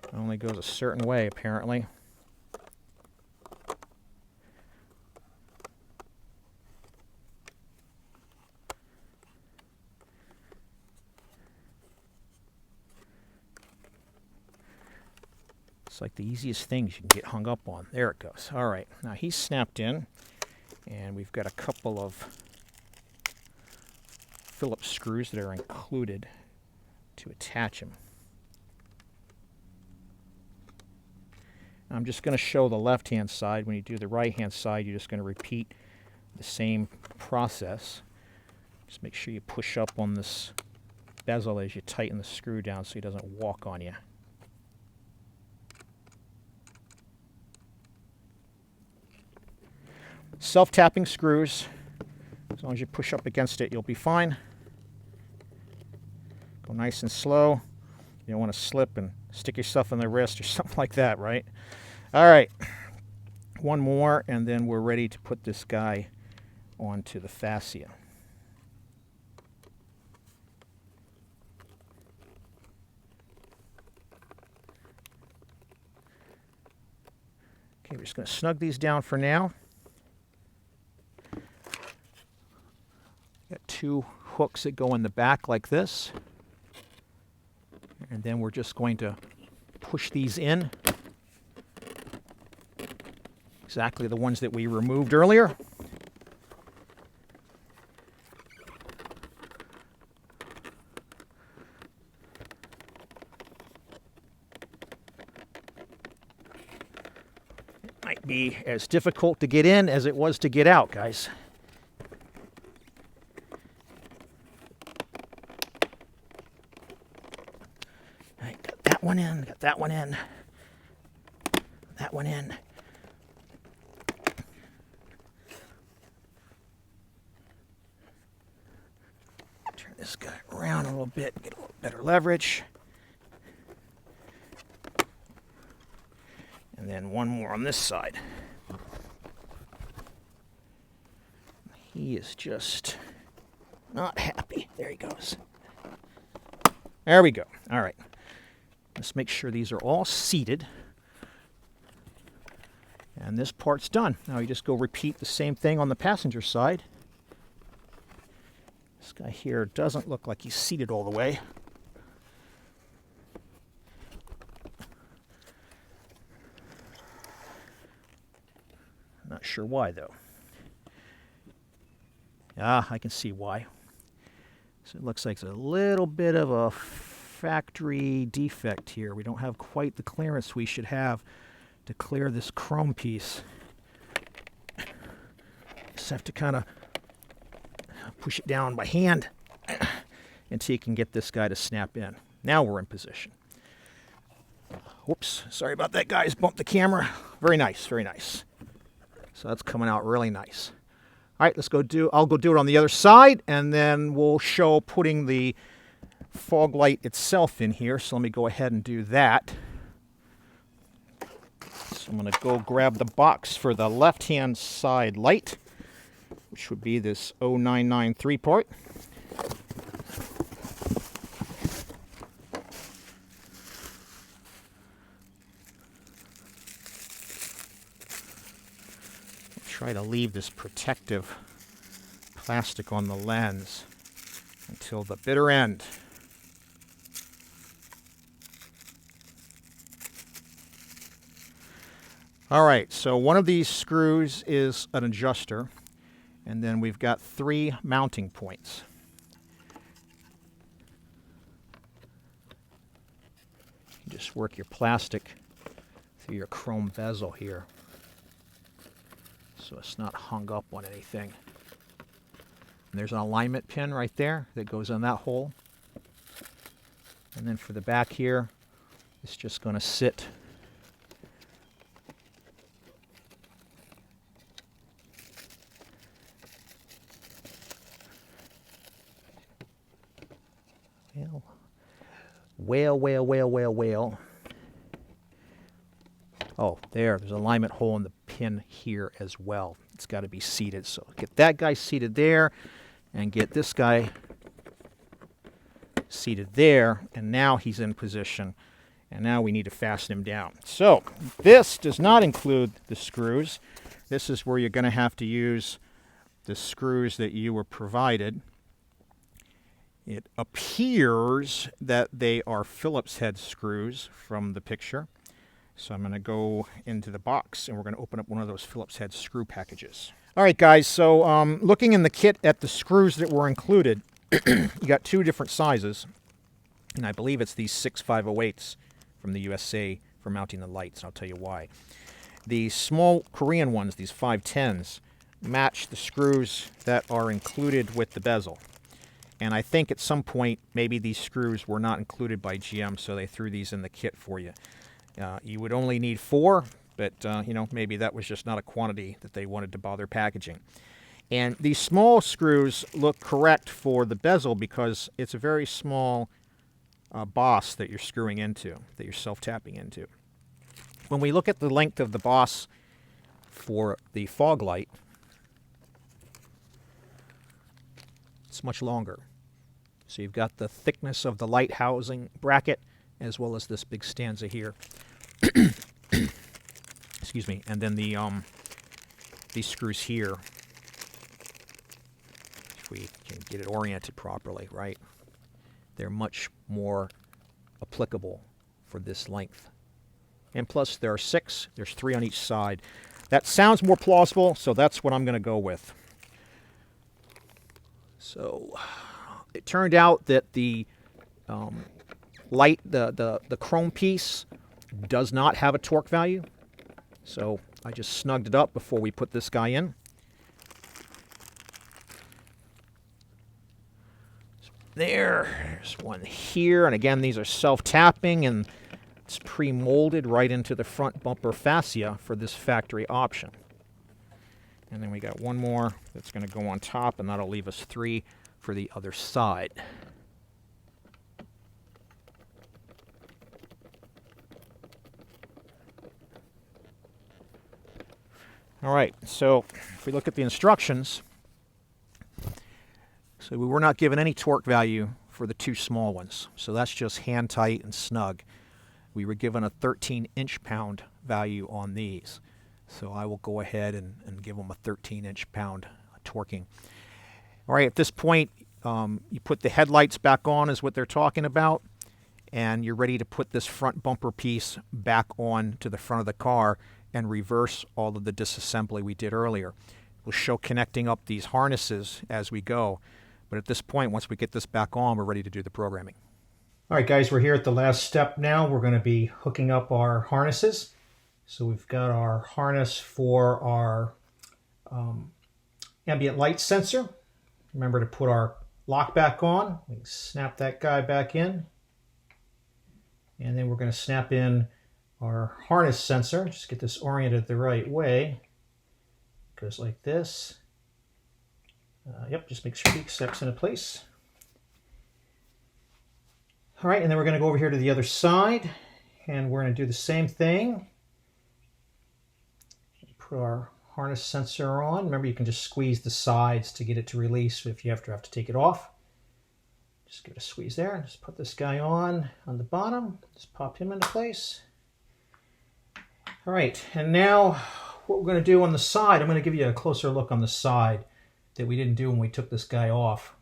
It only goes a certain way, apparently. It's like the easiest things you can get hung up on. There it goes. All right, now he's snapped in, and we've got a couple of Phillips screws that are included to attach him. I'm just going to show the left-hand side. When you do the right-hand side, you're just going to repeat the same process. Just make sure you push up on this bezel as you tighten the screw down so he doesn't walk on you. Self-tapping screws. As long as you push up against it, you'll be fine. Go nice and slow. You don't want to slip and stick yourself in the wrist or something like that, right? All right. One more, and then we're ready to put this guy onto the fascia. Okay, we're just going to snug these down for now. Got two hooks that go in the back like this. And then we're just going to push these in. Exactly the ones that we removed earlier. It might be as difficult to get in as it was to get out, guys. One in, got that one in, that one in. Turn this guy around a little bit, get a little better leverage. And then one more on this side. He is just not happy. There he goes. There we go. All right. Let's make sure these are all seated. And this part's done. Now you just go repeat the same thing on the passenger side. This guy here doesn't look like he's seated all the way. Not sure why though. Ah, I can see why. So it looks like there's a little bit of a factory defect here. We don't have quite the clearance we should have to clear this chrome piece. Just have to kind of push it down by hand until you can get this guy to snap in. Now we're in position. Whoops, sorry about that, guys. Bumped the camera. Very nice, very nice. So that's coming out really nice. All right, I'll go do it on the other side, and then we'll show putting the fog light itself in here. So let me go ahead and do that. So I'm going to go grab the box for the left-hand side light, which would be this 0993 part. Try to leave this protective plastic on the lens until the bitter end. All right, so one of these screws is an adjuster, and then we've got 3 mounting points. You just work your plastic through your chrome bezel here, so it's not hung up on anything. And there's an alignment pin right there that goes on that hole. And then for the back here, it's just going to sit whale. Oh, there's an alignment hole in the pin here as well. It's got to be seated. So get that guy seated there and get this guy seated there. And now he's in position. And now we need to fasten him down. So this does not include the screws. This is where you're going to have to use the screws that you were provided. It appears that they are Phillips head screws from the picture. So I'm going to go into the box and we're going to open up one of those Phillips head screw packages. All right, guys, so looking in the kit at the screws that were included, you got two different sizes. And I believe it's these 6508s from the USA for mounting the lights. I'll tell you why. The small Korean ones, these 510s, match the screws that are included with the bezel. And I think at some point, maybe these screws were not included by GM, so they threw these in the kit for you. You would only need 4, but you know, maybe that was just not a quantity that they wanted to bother packaging. And these small screws look correct for the bezel because it's a very small boss that you're screwing into, that you're self-tapping into. When we look at the length of the boss for the fog light, it's much longer. So you've got the thickness of the light housing bracket as well as this big stanza here. Excuse me. And then the these screws here, if we can get it oriented properly, right? They're much more applicable for this length. And plus there are 6, there's 3 on each side. That sounds more plausible, so that's what I'm going to go with. So it turned out that the light, the chrome piece does not have a torque value. So I just snugged it up before we put this guy in. There's one here, and again, these are self-tapping, and it's pre-molded right into the front bumper fascia for this factory option. And then we got one more that's going to go on top, and that'll leave us 3 for the other side. All right, so if we look at the instructions, so we were not given any torque value for the 2 small ones. So that's just hand tight and snug. We were given a 13 inch-pound value on these. So I will go ahead and give them a 13 inch-pound torquing. All right, at this point, you put the headlights back on is what they're talking about. And you're ready to put this front bumper piece back on to the front of the car and reverse all of the disassembly we did earlier. We'll show connecting up these harnesses as we go. But at this point, once we get this back on, we're ready to do the programming. All right, guys, we're here at the last step now. We're going to be hooking up our harnesses. So we've got our harness for our ambient light sensor. Remember to put our lock back on. We can snap that guy back in. And then we're going to snap in our harness sensor. Just get this oriented the right way. It goes like this. Yep, just make sure it steps into place. All right, and then we're going to go over here to the other side, and we're going to do the same thing. Put our harness sensor on. Remember, you can just squeeze the sides to get it to release if you have to take it off. Just give it a squeeze there. Just put this guy on the bottom. Just pop him into place. All right, and now what we're going to do on the side, I'm going to give you a closer look on the side that we didn't do when we took this guy off.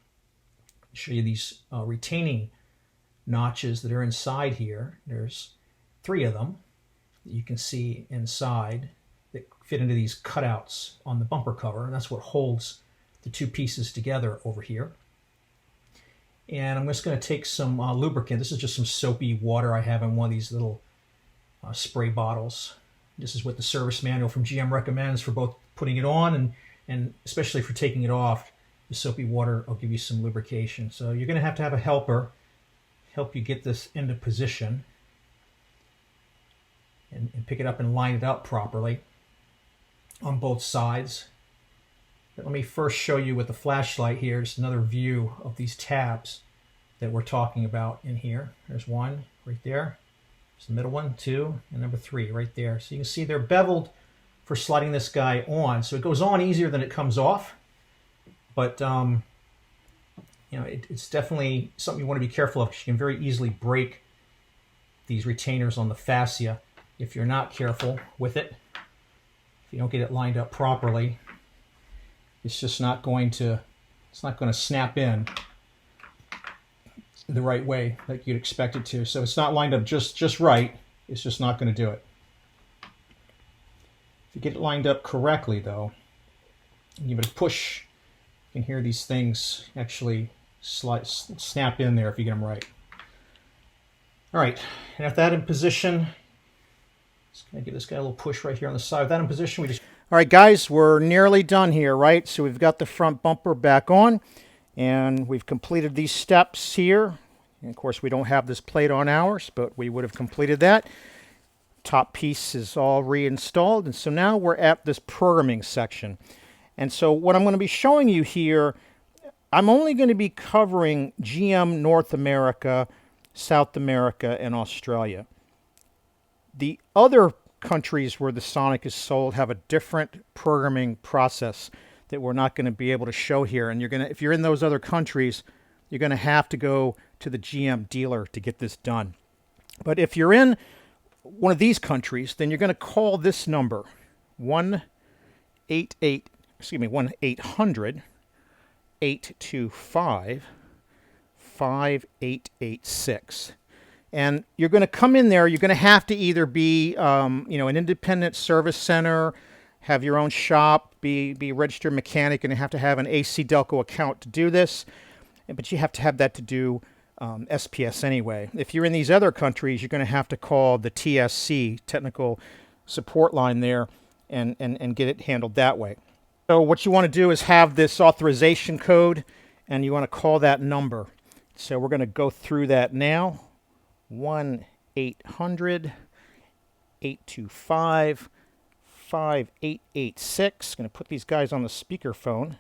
I'll show you these retaining notches that are inside here. There's 3 of them that you can see inside that fit into these cutouts on the bumper cover, and that's what holds the 2 pieces together over here. And I'm just going to take some lubricant. This is just some soapy water I have in one of these little spray bottles. This is what the service manual from GM recommends for both putting it on and especially for taking it off. the soapy water will give you some lubrication. So you're going to have a helper help you get this into position and pick it up and line it up properly on both sides. But let me first show you with the flashlight here, just another view of these tabs that we're talking about in here. There's one right there. There's the middle one, 2, and number 3 right there. So you can see they're beveled for sliding this guy on. So it goes on easier than it comes off. But you know, it's definitely something you want to be careful of, because you can very easily break these retainers on the fascia if you're not careful with it. If you don't get it lined up properly, it's just not going to snap in the right way like you'd expect it to. So it's not lined up just right. It's just not going to do it. If you get it lined up correctly, though, and give it a push, you can hear these things actually snap in there if you get them right. All right, and after that in position, just going to give this guy a little push right here on the side. With that in position, we just... All right, guys, we're nearly done here, right? So we've got the front bumper back on, and we've completed these steps here. And of course, we don't have this plate on ours, but we would have completed that. Top piece is all reinstalled, and so now we're at this programming section. And so what I'm going to be showing you here, I'm only going to be covering GM North America, South America, and Australia. The other countries where the Sonic is sold have a different programming process that we're not going to be able to show here. And if you're in those other countries, you're going to have to go to the GM dealer to get this done. But if you're in one of these countries, then you're going to call this number, 1-800-825-5886. And you're going to come in there. You're going to have to either be, an independent service center, have your own shop, be a registered mechanic, and have to have an AC Delco account to do this. But you have to have that to do SPS anyway. If you're in these other countries, you're going to have to call the TSC, technical support line there, and get it handled that way. So what you want to do is have this authorization code, and you want to call that number. So we're going to go through that now. 1-800-825-5886. Going to put these guys on the speakerphone.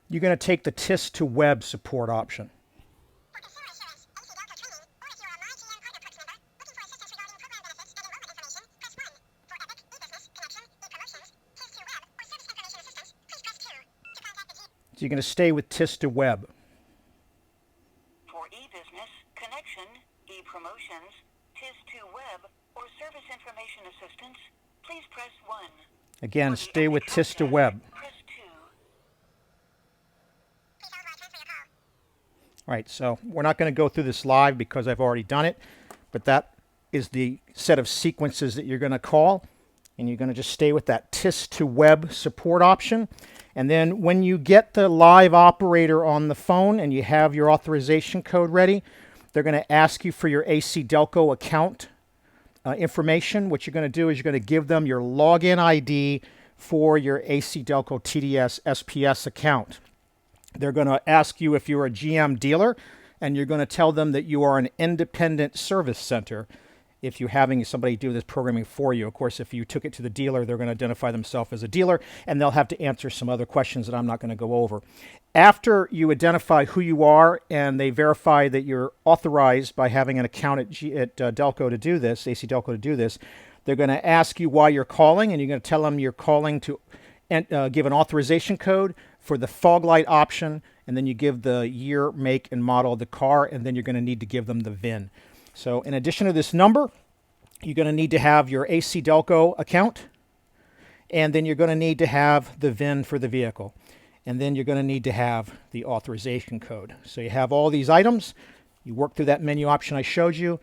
You're going to take the TIS to web support option. So you're going to stay with TIS to web. For e-business, connection, e-promotions, TIS to web, or service information assistance, please press 1. Again, stay with TIS to web. All right, so we're not going to go through this live because I've already done it, but that is the set of sequences that you're going to call, and you're going to just stay with that TIS to web support option. And then when you get the live operator on the phone and you have your authorization code ready, they're going to ask you for your AC Delco account information. What you're going to do is you're going to give them your login ID for your AC Delco TDS SPS account. They're going to ask you if you're a GM dealer, and you're going to tell them that you are an independent service center if you're having somebody do this programming for you. Of course, if you took it to the dealer, they're going to identify themselves as a dealer, and they'll have to answer some other questions that I'm not going to go over. After you identify who you are and they verify that you're authorized by having an account at Delco to do this, AC Delco to do this, they're going to ask you why you're calling, and you're going to tell them you're calling to give an authorization code for the fog light option, and then you give the year, make, and model of the car, and then you're going to need to give them the VIN. So in addition to this number, you're going to need to have your AC Delco account, and then you're going to need to have the VIN for the vehicle, and then you're going to need to have the authorization code. So you have all these items. You work through that menu option I showed you.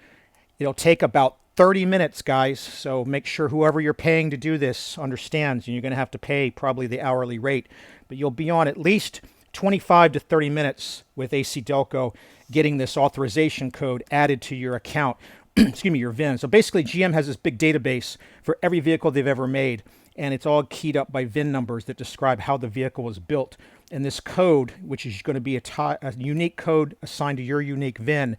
It'll take about 30 minutes, guys, so make sure whoever you're paying to do this understands, and you're going to have to pay probably the hourly rate, but you'll be on at least 25 to 30 minutes with AC Delco getting this authorization code added to your account, excuse me, your VIN. So basically GM has this big database for every vehicle they've ever made, and it's all keyed up by VIN numbers that describe how the vehicle was built. And this code, which is going to be a unique code assigned to your unique VIN,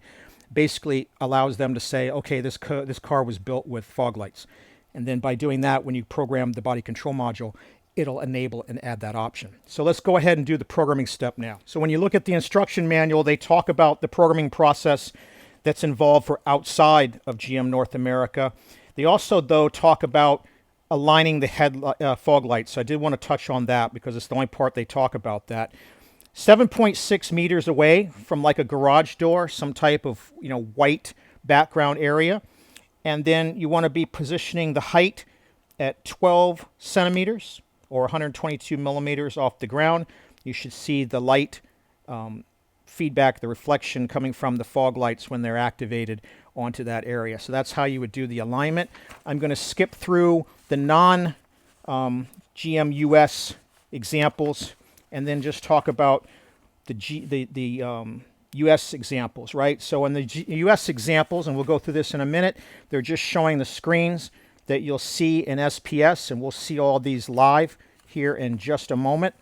basically allows them to say, okay, this car was built with fog lights. And then by doing that, when you program the body control module, it'll enable and add that option. So let's go ahead and do the programming step now. So when you look at the instruction manual, they talk about the programming process that's involved for outside of GM North America. They also, though, talk about aligning the fog lights. So I did want to touch on that because it's the only part they talk about that. 7.6 meters away from like a garage door, some type of white background area. And then you want to be positioning the height at 12 centimeters or 122 millimeters off the ground. You should see the light feedback, the reflection coming from the fog lights when they're activated onto that area. So that's how you would do the alignment. I'm going to skip through the non-GM US examples and then just talk about the US examples, right? So in the US examples, and we'll go through this in a minute, they're just showing the screens that you'll see in SPS, and we'll see all these live here in just a moment.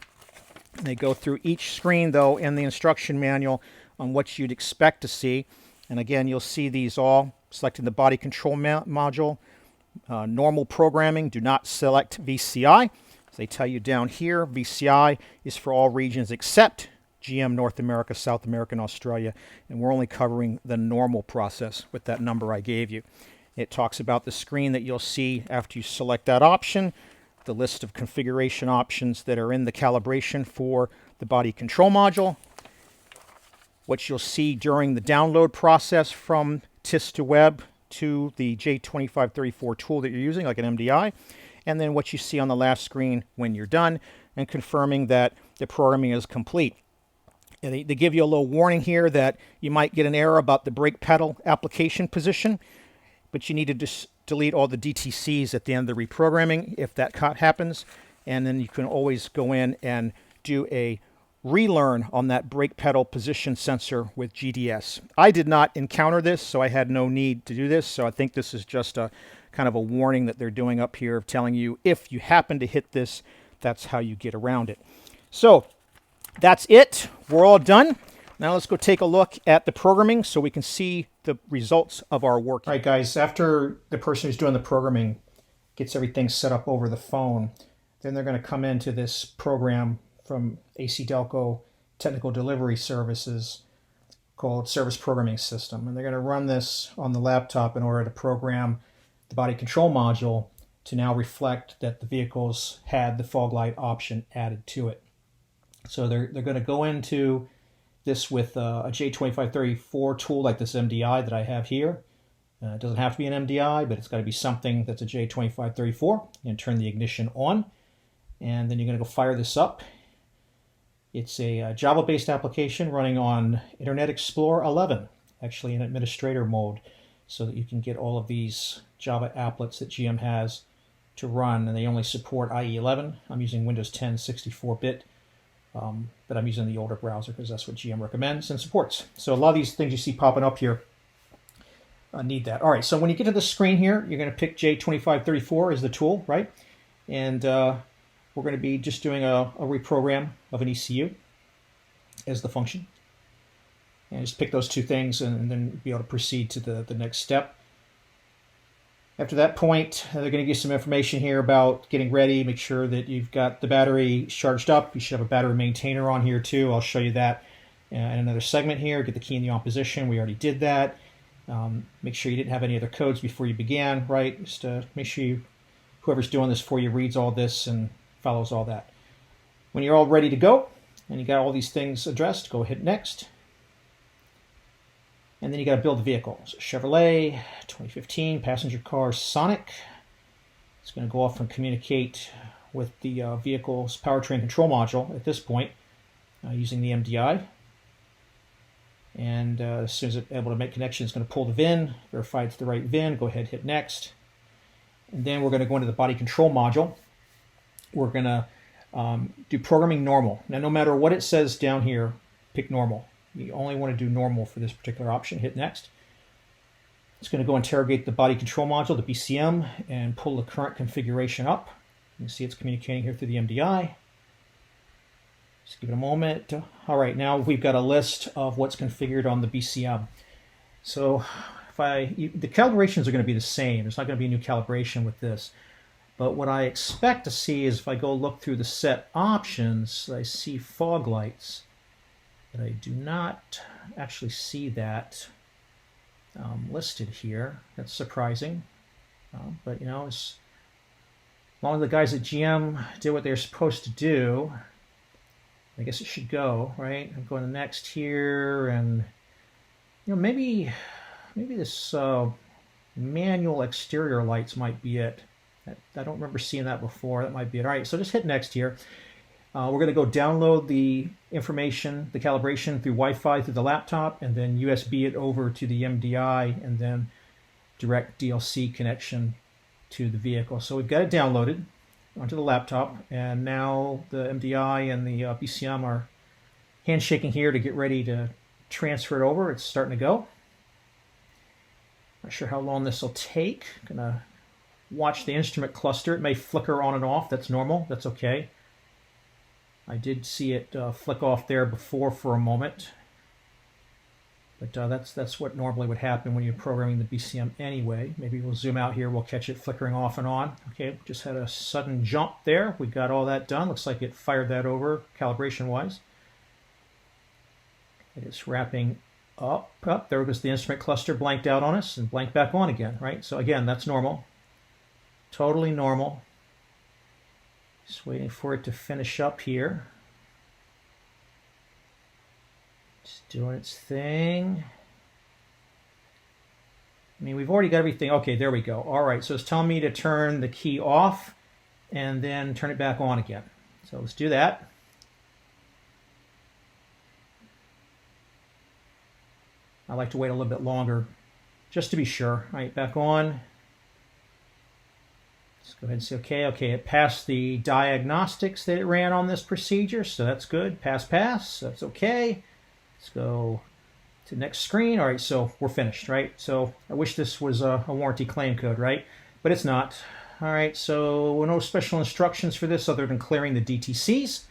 They go through each screen, though, in the instruction manual on what you'd expect to see. And again, you'll see these all, selecting the body control module, normal programming, do not select VCI. As they tell you down here, VCI is for all regions except GM North America, South America, and Australia, and we're only covering the normal process with that number I gave you. It talks about the screen that you'll see after you select that option, the list of configuration options that are in the calibration for the body control module, what you'll see during the download process from TIS to web to the J2534 tool that you're using, like an MDI, and then what you see on the last screen when you're done, and confirming that the programming is complete. And they give you a little warning here that you might get an error about the brake pedal application position, but you need to just delete all the DTCs at the end of the reprogramming if that happens, and then you can always go in and do a relearn on that brake pedal position sensor with GDS. I did not encounter this, so I had no need to do this, so I think this is just a kind of a warning that they're doing up here of telling you if you happen to hit this, that's how you get around it. So that's it. We're all done. Now let's go take a look at the programming so we can see the results of our work. All right, guys, after the person who's doing the programming gets everything set up over the phone, then they're going to come into this program from AC Delco Technical Delivery Services called Service Programming System. And they're going to run this on the laptop in order to program the body control module to now reflect that the vehicles had the fog light option added to it. So they're going to go into this with a J2534 tool like this MDI that I have here. It doesn't have to be an MDI, but it's got to be something that's a J2534. And turn the ignition on, and then you're going to go fire this up. It's a Java-based application running on Internet Explorer 11, actually in administrator mode, so that you can get all of these Java applets that GM has to run, and they only support IE11. I'm using Windows 10 64-bit. But I'm using the older browser because that's what GM recommends and supports. So a lot of these things you see popping up here need that. All right, so when you get to the screen here, you're going to pick J2534 as the tool, right? And we're going to be just doing a reprogram of an ECU as the function. And just pick those two things and then be able to proceed to the next step. After that point, they're going to give you some information here about getting ready. Make sure that you've got the battery charged up. You should have a battery maintainer on here too. I'll show you that in another segment here. Get the key in the on position. We already did that. Make sure you didn't have any other codes before you began, right? Just make sure whoever's doing this for you reads all this and follows all that. When you're all ready to go and you got all these things addressed, go hit next. And then you got to build the vehicle. So Chevrolet 2015 passenger car Sonic. It's going to go off and communicate with the vehicle's powertrain control module at this point using the MDI. And as soon as it's able to make connection, it's going to pull the VIN, verify it's the right VIN, go ahead, hit next. And then we're going to go into the body control module. We're going to do programming normal. Now, no matter what it says down here, pick normal. You only want to do normal for this particular option. Hit next. It's going to go interrogate the body control module, the BCM, and pull the current configuration up. You can see it's communicating here through the MDI. Just give it a moment. All right, now we've got a list of what's configured on the BCM. So the calibrations are going to be the same. There's not going to be a new calibration with this. But what I expect to see is if I go look through the set options, I see fog lights. But I do not actually see that listed here. That's surprising. But, you know, as long as the guys at GM did what they're supposed to do, I guess it should go, right? I'm going to next here, and, you know, maybe this manual exterior lights might be it. I don't remember seeing that before. That might be it. All right, so just hit next here. We're going to go download the information, the calibration through Wi-Fi through the laptop, and then USB it over to the MDI, and then direct DLC connection to the vehicle. So we've got it downloaded onto the laptop, and now the MDI and the BCM are handshaking here to get ready to transfer it over. It's starting to go. Not sure how long this will take. Gonna watch the instrument cluster. It may flicker on and off. That's normal. That's okay. I did see it flick off there before for a moment. But that's what normally would happen when you're programming the BCM anyway. Maybe we'll zoom out here. We'll catch it flickering off and on. Okay, just had a sudden jump there. We got all that done. Looks like it fired that over calibration-wise. It's wrapping up. There goes the instrument cluster, blanked out on us and blanked back on again, right? So again, that's normal. Totally normal. Just waiting for it to finish up here. Just doing its thing. I mean, we've already got everything. Okay, there we go. All right, so it's telling me to turn the key off and then turn it back on again. So let's do that. I like to wait a little bit longer just to be sure. All right, back on. Let's go ahead and say okay. Okay, it passed the diagnostics that it ran on this procedure, so that's good. Pass. That's okay. Let's go to the next screen. All right, so we're finished, right? So I wish this was a warranty claim code, right? But it's not. All right, so no special instructions for this other than clearing the DTCs.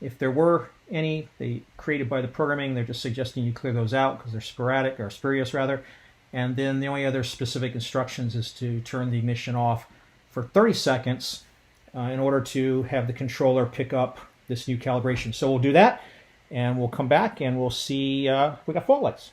If there were any, they created by the programming, they're just suggesting you clear those out because they're sporadic, or spurious rather. And then the only other specific instructions is to turn the ignition off for 30 seconds in order to have the controller pick up this new calibration. So we'll do that, and we'll come back and we'll see we got fog lights.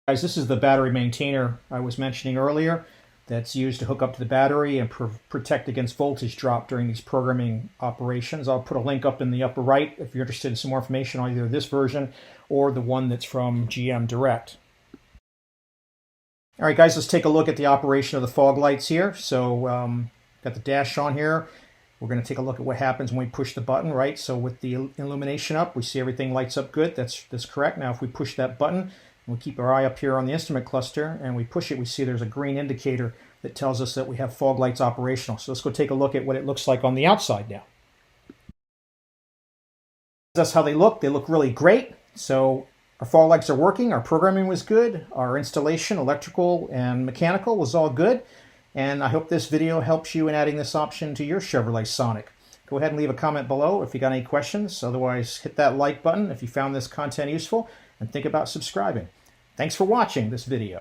Guys, this is the battery maintainer I was mentioning earlier that's used to hook up to the battery and protect against voltage drop during these programming operations. I'll put a link up in the upper right if you're interested in some more information on either this version or the one that's from GM Direct. All right, guys, let's take a look at the operation of the fog lights here. So got the dash on here. We're going to take a look at what happens when we push the button, right? So with the illumination up, we see everything lights up good. That's correct. Now, if we push that button, and we keep our eye up here on the instrument cluster, and we push it, we see there's a green indicator that tells us that we have fog lights operational. So let's go take a look at what it looks like on the outside now. That's how they look. They look really great. So our fog lights are working. Our programming was good. Our installation, electrical and mechanical, was all good. And I hope this video helps you in adding this option to your Chevrolet Sonic. Go ahead and leave a comment below if you got any questions. Otherwise, hit that like button if you found this content useful, and think about subscribing. Thanks for watching this video.